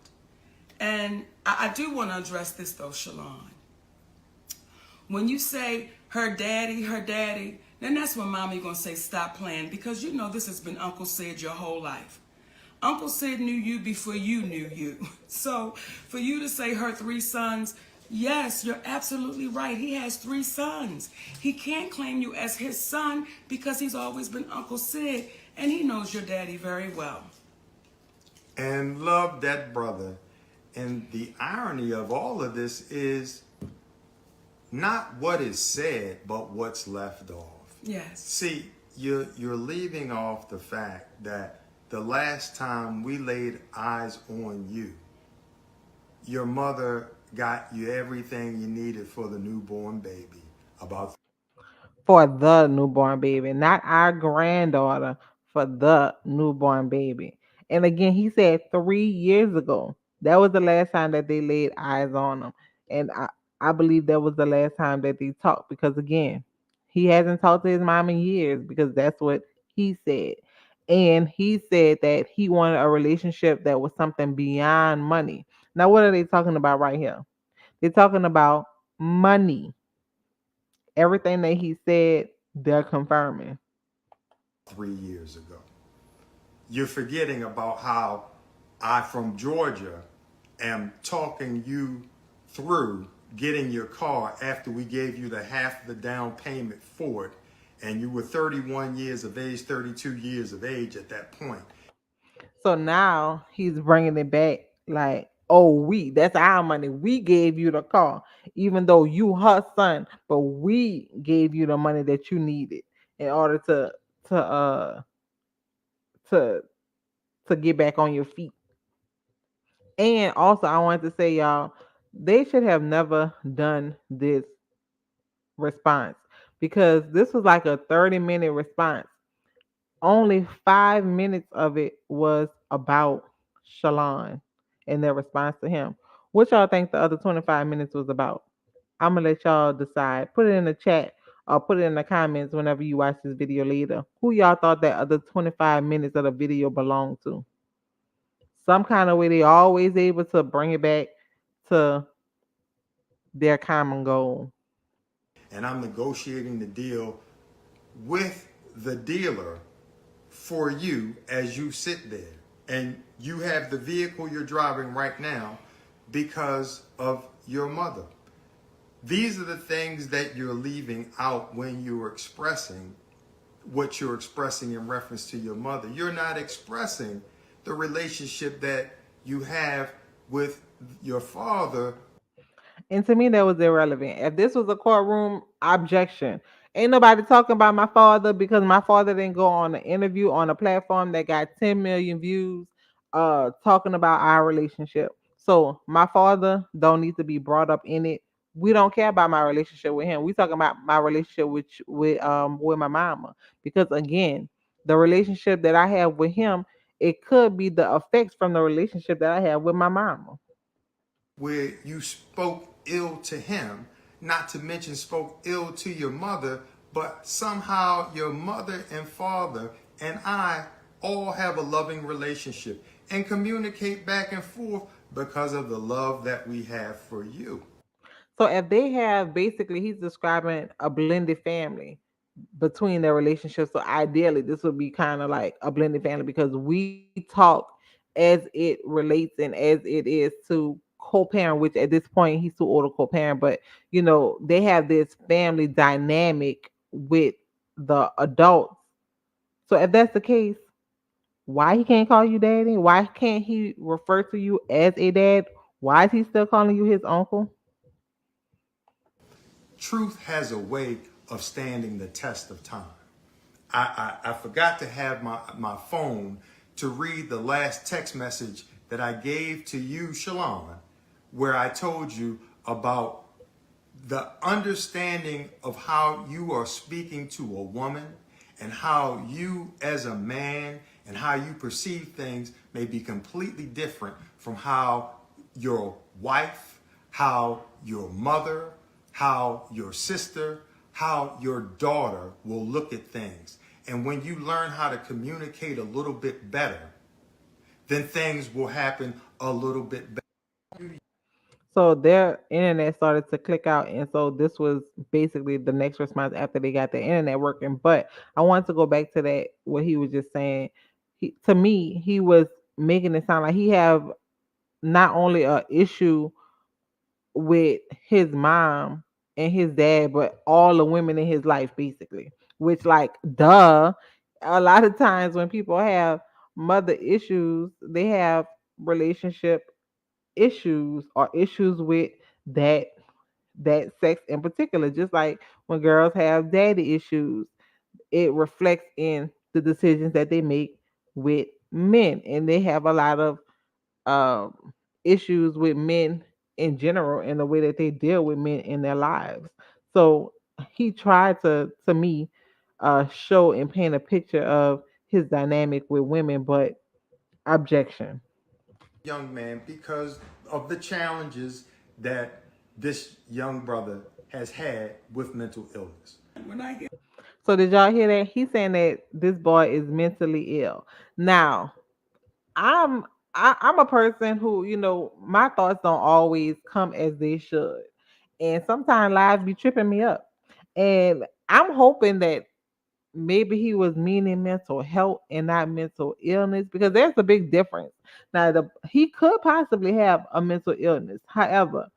And I do want to address this though, Shalon. When you say her daddy, then that's when mommy gonna say stop playing, because you know this has been Uncle Sid your whole life. Uncle Sid knew you before you knew you. So for you to say her three sons, yes, you're absolutely right. He has three sons. He can't claim you as his son because he's always been Uncle Sid, and he knows your daddy very well. And love that brother. And the irony of all of this is not what is said, but what's left off. Yes. See, you're leaving off the fact that the last time we laid eyes on you, your mother got you everything you needed for the newborn baby. About For the newborn baby, not our granddaughter, for the newborn baby. And again, he said 3 years ago. That was the last time that they laid eyes on him. And I believe that was the last time that they talked because again, he hasn't talked to his mom in years because that's what he said. And he said that he wanted a relationship that was something beyond money. Now, what are they talking about right here? They're talking about money. Everything that he said, they're confirming. 3 years ago, you're forgetting about how I, from Georgia, am talking you through getting your car after we gave you the half of the down payment for it, and you were 31 years of age, 32 years of age at that point. So now he's bringing it back like, oh, that's our money. We gave you the car, even though you her son, but we gave you the money that you needed in order to uh to to get back on your feet. And also, I wanted to say, y'all, they should have never done this response because this was like a 30-minute response. Only 5 minutes of it was about Shalon and their response to him. What y'all think the other 25 minutes was about? I'm gonna let y'all decide. Put it in the chat or put it in the comments whenever you watch this video later. Who y'all thought that other 25 minutes of the video belonged to? Some kind of way they always able to bring it back to their common goal. And I'm negotiating the deal with the dealer for you as you sit there. And you have the vehicle you're driving right now because of your mother. These are the things that you're leaving out when you're expressing what you're expressing in reference to your mother. You're not expressing the relationship that you have with your father. And to me, that was irrelevant. If this was a courtroom, objection. Ain't nobody talking about my father because my father didn't go on an interview on a platform that got 10 million views talking about our relationship. So my father don't need to be brought up in it. We don't care about my relationship with him. We talking about my relationship with my mama. Because again, the relationship that I have with him, it could be the effects from the relationship that I have with my mama. Where you spoke ill to him, not to mention spoke ill to your mother, but somehow your mother and father and I all have a loving relationship and communicate back and forth because of the love that we have for you. So if they have basically, he's describing a blended family between their relationships. So ideally, this would be kind of like a blended family because we talk as it relates and as it is to co-parent, which at this point he's too old to co-parent, but they have this family dynamic with the adults. So if that's the case, why he can't call you daddy? Why can't he refer to you as a dad? Why is he still calling you his uncle? Truth has a way of standing the test of time. I forgot to have my phone to read the last text message that I gave to you, Shalon, where I told you about the understanding of how you are speaking to a woman and how you as a man and how you perceive things may be completely different from how your wife, how your mother, how your sister, how your daughter will look at things. And when you learn how to communicate a little bit better, then things will happen a little bit better. So their internet started to click out, and so this was basically the next response after they got the internet working. But I wanted to go back to that what he was just saying. To me, he was making it sound like he have not only a issue with his mom and his dad, but all the women in his life, basically. Which, like, duh. A lot of times when people have mother issues, they have relationship issues or issues with that sex in particular. Just like when girls have daddy issues, it reflects in the decisions that they make with men, and they have a lot of um, issues with men in general and the way that they deal with men in their lives. So he tried to me show and paint a picture of his dynamic with women, but objection. Young man because of the challenges that this young brother has had with mental illness. When I get So did y'all hear that? He's saying that this boy is mentally ill. Now, I'm I'm a person who, my thoughts don't always come as they should. And sometimes lives be tripping me up. And I'm hoping that maybe he was meaning mental health and not mental illness, because there's a big difference. Now, he could possibly have a mental illness. However,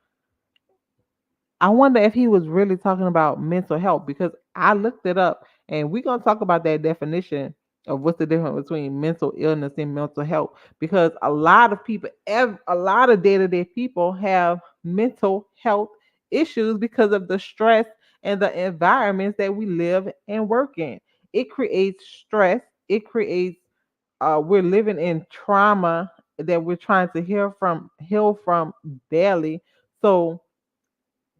I wonder if he was really talking about mental health, because I looked it up, and we're going to talk about that definition of what's the difference between mental illness and mental health, because a lot of people, a lot of day-to-day people have mental health issues because of the stress and the environments that we live and work in. It creates stress. It creates we're living in trauma that we're trying to heal from daily. So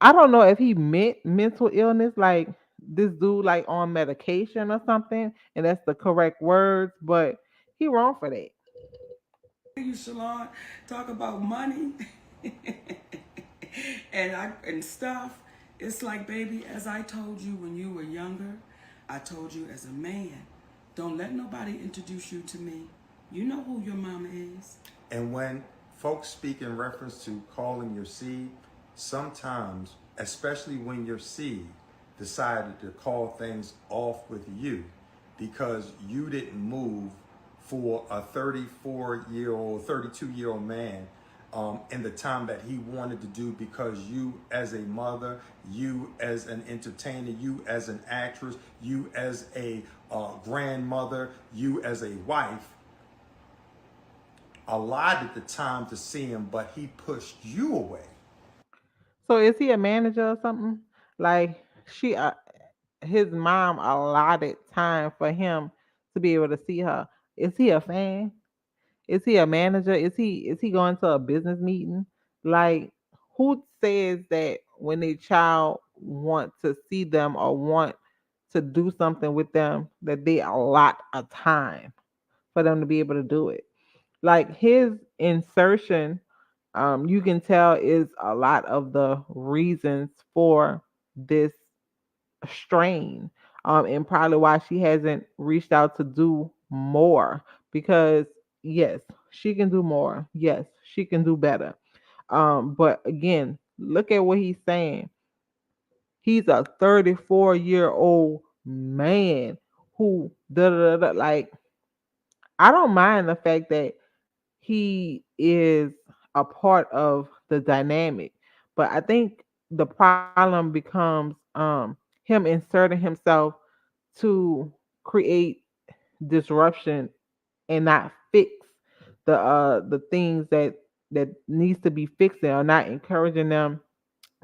I don't know if he meant mental illness, like this dude like on medication or something, and that's the correct words, but he wrong for that. you, Shalon, talk about money and stuff, it's like, baby, as I told you when you were younger, I told you as a man, don't let nobody introduce you to me. You know who your mama is. And when folks speak in reference to calling your seed, sometimes, especially when your seed decided to call things off with you because you didn't move for a 34-year-old, 32-year-old man in the time that he wanted to do, because you as a mother, you as an entertainer, you as an actress, you as a grandmother, you as a wife, allotted the time to see him, but he pushed you away. So is he a manager or something? Like his mom allotted time for him to be able to see her. Is he a fan? Is he a manager? Is he going to a business meeting? Like, who says that when a child want to see them or want to do something with them, that they allot a time for them to be able to do it? Like his insertion, you can tell is a lot of the reasons for this strain, and probably why she hasn't reached out to do more, because yes, she can do more, yes, she can do better, but again, look at what he's saying. He's a 34-year-old man who da, da, da, da, like, I don't mind the fact that he is a part of the dynamic, but I think the problem becomes him inserting himself to create disruption and not fix the things that needs to be fixed, or not encouraging them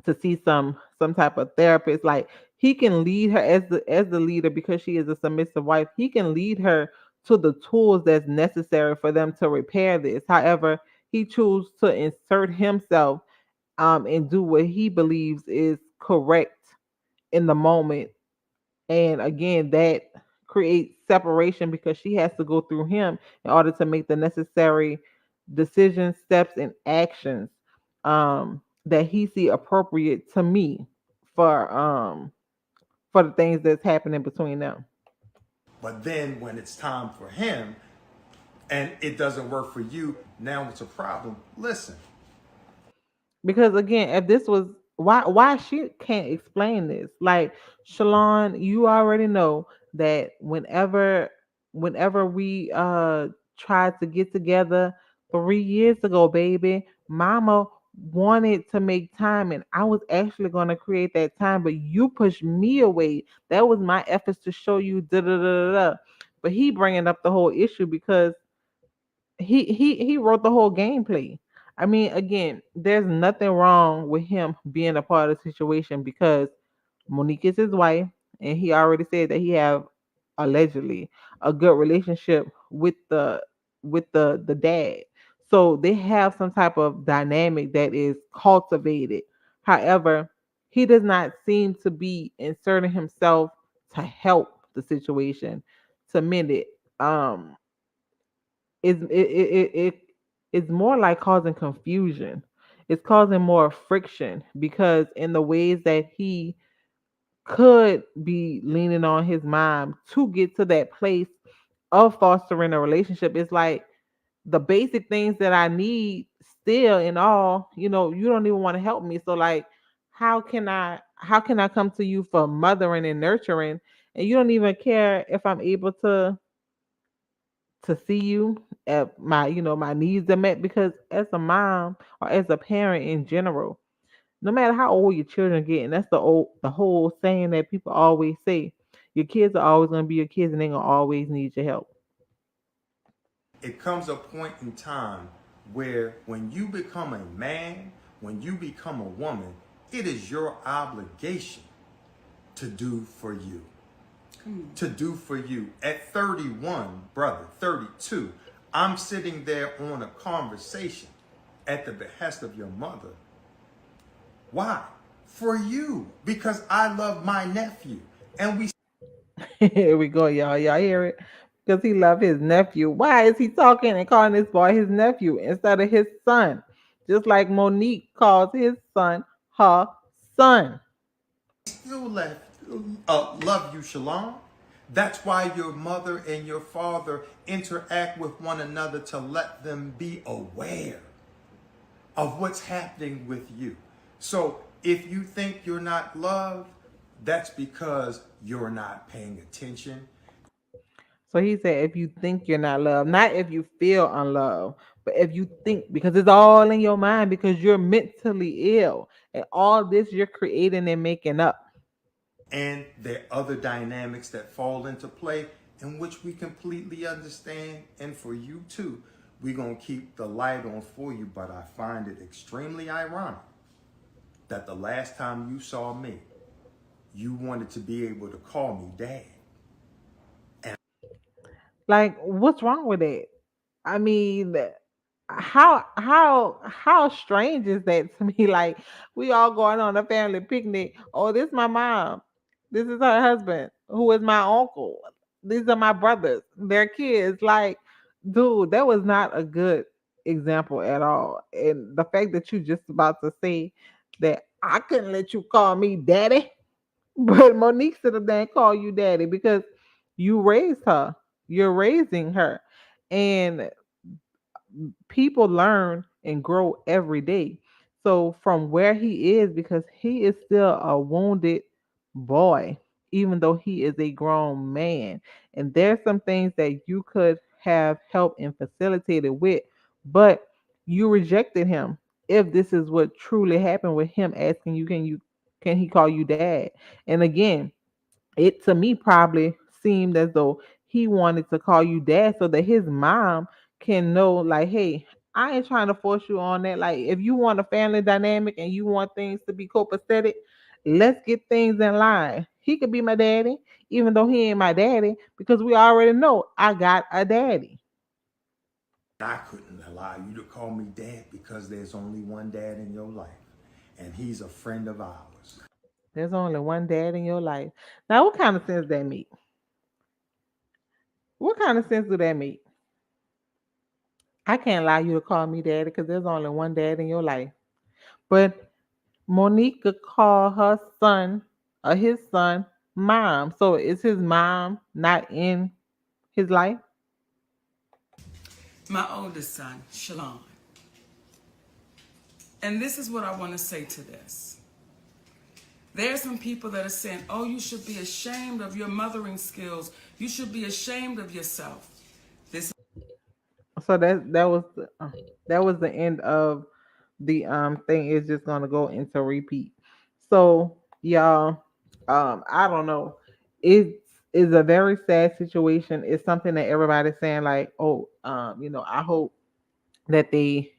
to see some type of therapist. Like, he can lead her as the leader, because she is a submissive wife. He can lead her to the tools that's necessary for them to repair this. However, he chooses to insert himself and do what he believes is correct in the moment. And again, that creates separation, because she has to go through him in order to make the necessary decisions, steps, and actions that he see appropriate to me for the things that's happening between them. But then when it's time for him and it doesn't work for you, now it's a problem. Listen, Because again, if this was, why she can't explain this? Like, Shalon, you already know that whenever we tried to get together 3 years ago, baby, mama wanted to make time, and I was actually going to create that time, but you pushed me away. That was my efforts to show you da da da da da. But he bringing up the whole issue because he wrote the whole gameplay. I mean, again, there's nothing wrong with him being a part of the situation because Monique is his wife, and he already said that he have allegedly a good relationship with the dad. So they have some type of dynamic that is cultivated. However, he does not seem to be inserting himself to help the situation, to mend it. Um, it's more like causing confusion. It's causing more friction because in the ways that he could be leaning on his mom to get to that place of fostering a relationship, it's like the basic things that I need still in all, you don't even want to help me. So like how can I come to you for mothering and nurturing and you don't even care if I'm able to see you at my needs are met because as a mom or as a parent in general, no matter how old your children get, and that's the whole saying that people always say, your kids are always gonna be your kids and they're gonna always need your help. It comes a point in time where when you become a man, when you become a woman, it is your obligation to do for you. To do for you. At 31, brother, 32, I'm sitting there on a conversation at the behest of your mother. Why? For you. Because I love my nephew. And we Here we go, y'all. Y'all hear it? Because he love his nephew. Why is he talking and calling this boy his nephew instead of his son? Just like Monique calls his son her son. still left, love you, Shalom. That's why your mother and your father interact with one another to let them be aware of what's happening with you. So if you think you're not loved, that's because you're not paying attention. So he said, if you think you're not loved, not if you feel unloved, but if you think, because it's all in your mind, because you're mentally ill, and all this you're creating and making up. And there are other dynamics that fall into play in which we completely understand. And for you too, we're going to keep the light on for you. But I find it extremely ironic that the last time you saw me, you wanted to be able to call me dad. And Like, what's wrong with it? I mean, how strange is that to me? Like, we all going on a family picnic. Oh, this my mom. This is her husband, who is my uncle. These are my brothers. Their kids. Like, dude, that was not a good example at all. And the fact that you just about to say that I couldn't let you call me daddy, but Monique should have then call you daddy because you raised her. You're raising her. And people learn and grow every day. So from where he is, because he is still a wounded boy, even though he is a grown man. And there's some things that you could have helped and facilitated with, but you rejected him. If this is what truly happened with him asking you, can he call you dad? And again, it to me probably seemed as though he wanted to call you dad so that his mom can know, like, hey, I ain't trying to force you on that. Like, if you want a family dynamic and you want things to be copacetic, let's get things in line. He could be my daddy, even though he ain't my daddy, because we already know I got a daddy. I couldn't allow you to call me dad because there's only one dad in your life. And he's a friend of ours. There's only one dad in your life. Now, what kind of sense that make? What kind of sense do that make? I can't allow you to call me daddy because there's only one dad in your life. But Monique could call her son or his son mom. So is his mom not in his life? My oldest son, Shalon. And this is what I want to say to this. There are some people that are saying, oh, you should be ashamed of your mothering skills. You should be ashamed of yourself. This So that was the end of the thing. Is just gonna go into repeat. So y'all, I don't know. It is a very sad situation. It's something that everybody's saying like, oh, I hope that they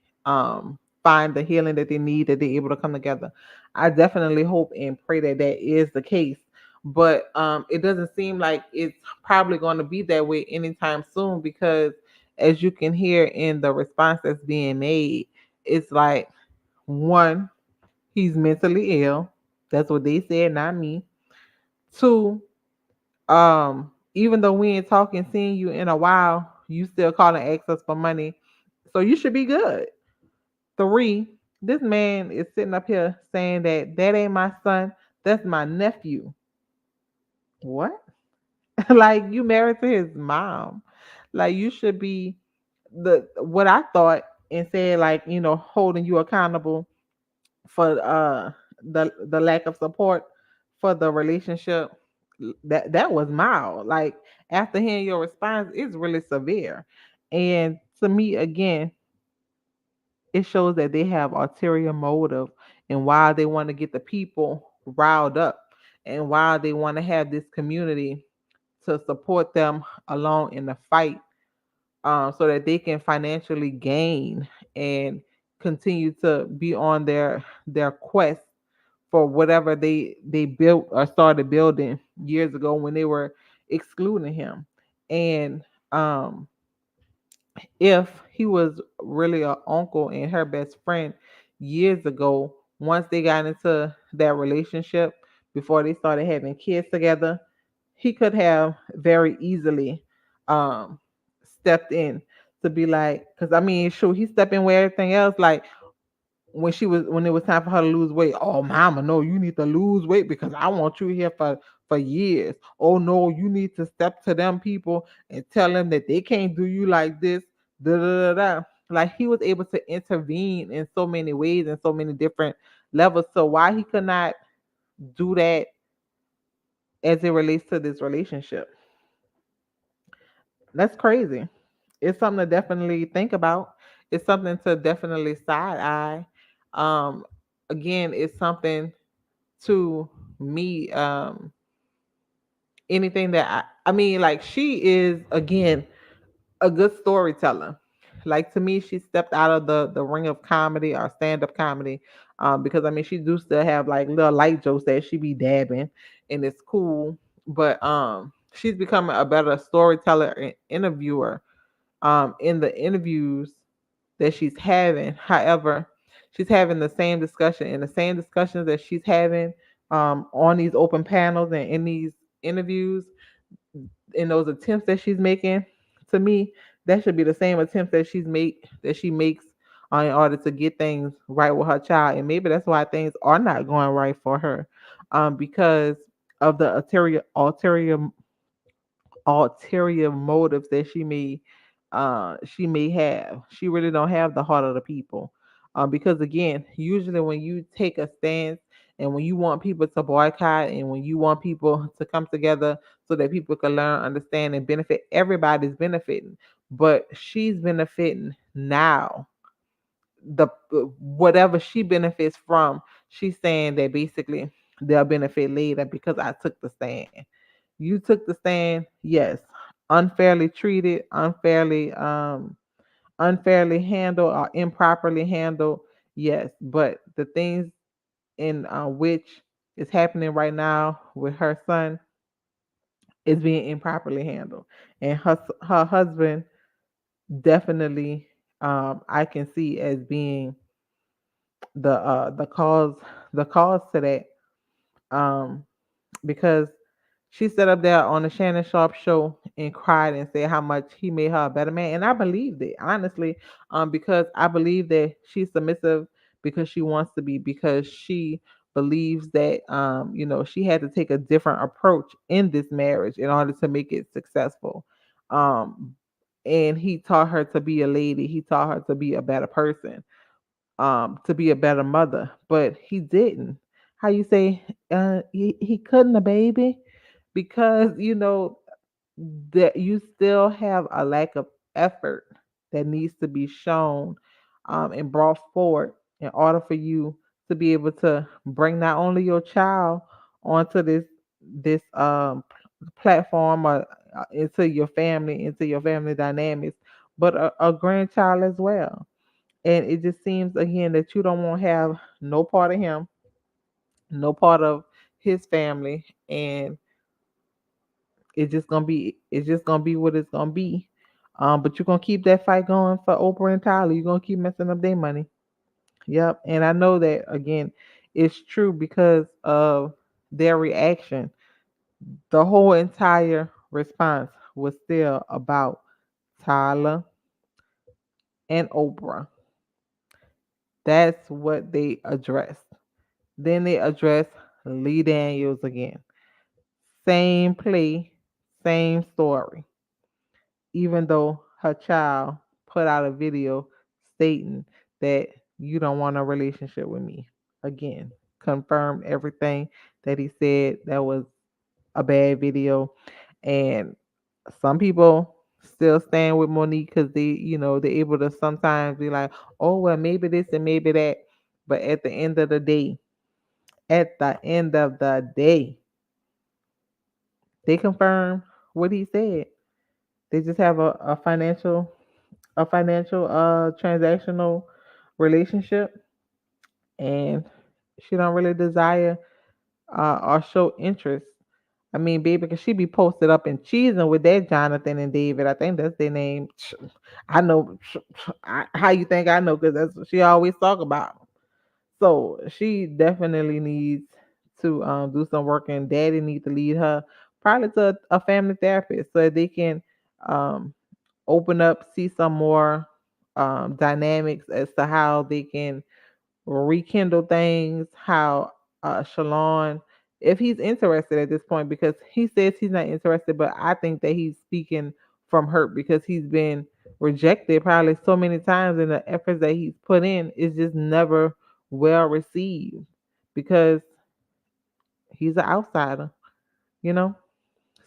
find the healing that they need, that they're able to come together. I definitely hope and pray that that is the case. But it doesn't seem like it's probably going to be that way anytime soon, because as you can hear in the response that's being made, it's like, one, he's mentally ill. That's what they said, not me. Two, even though we ain't talking, seeing you in a while, you still calling ask us for money. So you should be good. Three, this man is sitting up here saying that that ain't my son, that's my nephew. What? Like, you married to his mom. Like, you should be the what I thought, and said, like, holding you accountable for the lack of support for the relationship. That was mild. Like, after hearing your response, it's really severe. And to me, again, it shows that they have ulterior motive, and why they want to get the people riled up, and why they want to have this community to support them along in the fight, so that they can financially gain and continue to be on their quest for whatever they built or started building years ago when they were excluding him. And if he was really a uncle and her best friend years ago, once they got into that relationship, before they started having kids together, he could have very easily um stepped in to be like, because I mean, sure, he stepped in with everything else. Like, when it was time for her to lose weight, oh mama, no, you need to lose weight because I want you here for years. Oh no, you need to step to them people and tell them that they can't do you like this. Da, da, da, da. Like, he was able to intervene in so many ways and so many different levels. So why he could not do that as it relates to this relationship? That's crazy. It's something to definitely think about. It's something to definitely side eye. Um, Again, it's something to me. Anything that I mean, like, she is, again, a good storyteller. Like, to me, she stepped out of the ring of comedy or stand up comedy, because I mean, she do still have like little light jokes that she be dabbing, and it's cool. But she's becoming a better storyteller and interviewer in the interviews that she's having. However, she's having the same discussion, and the same discussions that she's having on these open panels and in these interviews, in those attempts that she's making. To me, that should be the same attempts that she makes in order to get things right with her child. And maybe that's why things are not going right for her, because of the ulterior motives that she may have. She really don't have the heart of the people. Because again, usually when you take a stance, and when you want people to boycott, and when you want people to come together so that people can learn, understand, and benefit, everybody's benefiting. But she's benefiting now. The Whatever she benefits from, she's saying that basically they'll benefit later because I took the stand. You took the stand, yes. Unfairly treated, unfairly handled, or improperly handled, yes. But the things in which is happening right now with her son is being improperly handled, and her husband definitely, I can see as being the cause to that, um because she sat up there on the Shannon Sharp show and cried and said how much he made her a better man. And I believed it, honestly, because I believe that she's submissive because she wants to be, because she believes that, she had to take a different approach in this marriage in order to make it successful. Um, and he taught her to be a lady, he taught her to be a better person, to be a better mother, but he didn't. How you say, he couldn't, a baby, because that you still have a lack of effort that needs to be shown, and brought forward in order for you to be able to bring not only your child onto this platform, or into your family dynamics, but a grandchild as well. And it just seems again that you don't want to have no part of him, no part of his family, and it's just gonna be what it's gonna be. But you're gonna keep that fight going for Oprah and Tyler. You're gonna keep messing up their money. Yep. And I know that again, it's true because of their reaction. The whole entire response was still about Tyler and Oprah. That's what they addressed. Then they addressed Lee Daniels again. Same play, same story. Even though her child put out a video stating that you don't want a relationship with me. Again, confirmed everything that he said that was a bad video. And some people still stand with Monique because they're able to sometimes be like, oh, well, maybe this and maybe that. But at the end of the day, they confirm what he said. They just have a financial transactional relationship, and she don't really desire or show interest. I mean, baby, because she be posted up and cheesing with that Jonathan and David. I think that's their name. I know. How you think I know? Because that's what she always talk about. So she definitely needs to do some work, and daddy needs to lead her probably to a family therapist so that they can um, open up, see some more dynamics as to how they can rekindle things, how Shalon, if he's interested at this point, because he says he's not interested, but I think that he's speaking from hurt because he's been rejected probably so many times, and the efforts that he's put in is just never well received because he's an outsider, you know?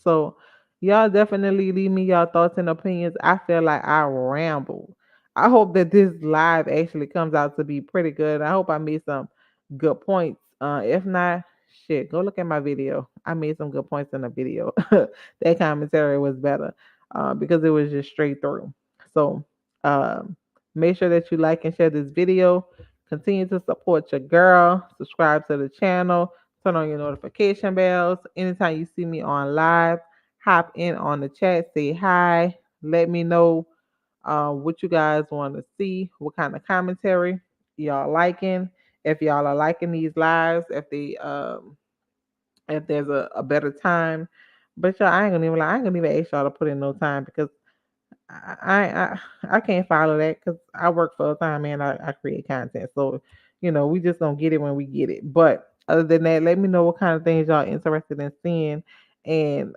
So y'all definitely leave me y'all thoughts and opinions. I feel like I rambled. I hope that this live actually comes out to be pretty good. I hope I made some good points. If not, shit, go look at my video. I made some good points in the video. That commentary was better because it was just straight through. So um, make sure that you like and share this video. Continue to support your girl. Subscribe to the channel. Turn on your notification bells. Anytime you see me on live, hop in on the chat, say hi. Let me know what you guys want to see, what kind of commentary y'all liking. If y'all are liking these lives, if there's a better time. But y'all, I ain't gonna even ask y'all to put in no time because I can't follow that because I work full time and I create content. So, we just gonna get it when we get it. But other than that, let me know what kind of things y'all interested in seeing, and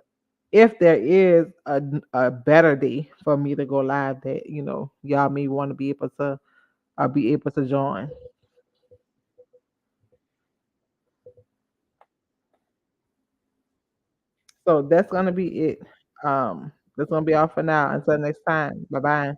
if there is a better day for me to go live that y'all may want to be able to join. So that's gonna be it. That's gonna be all for now. Until next time. Bye bye.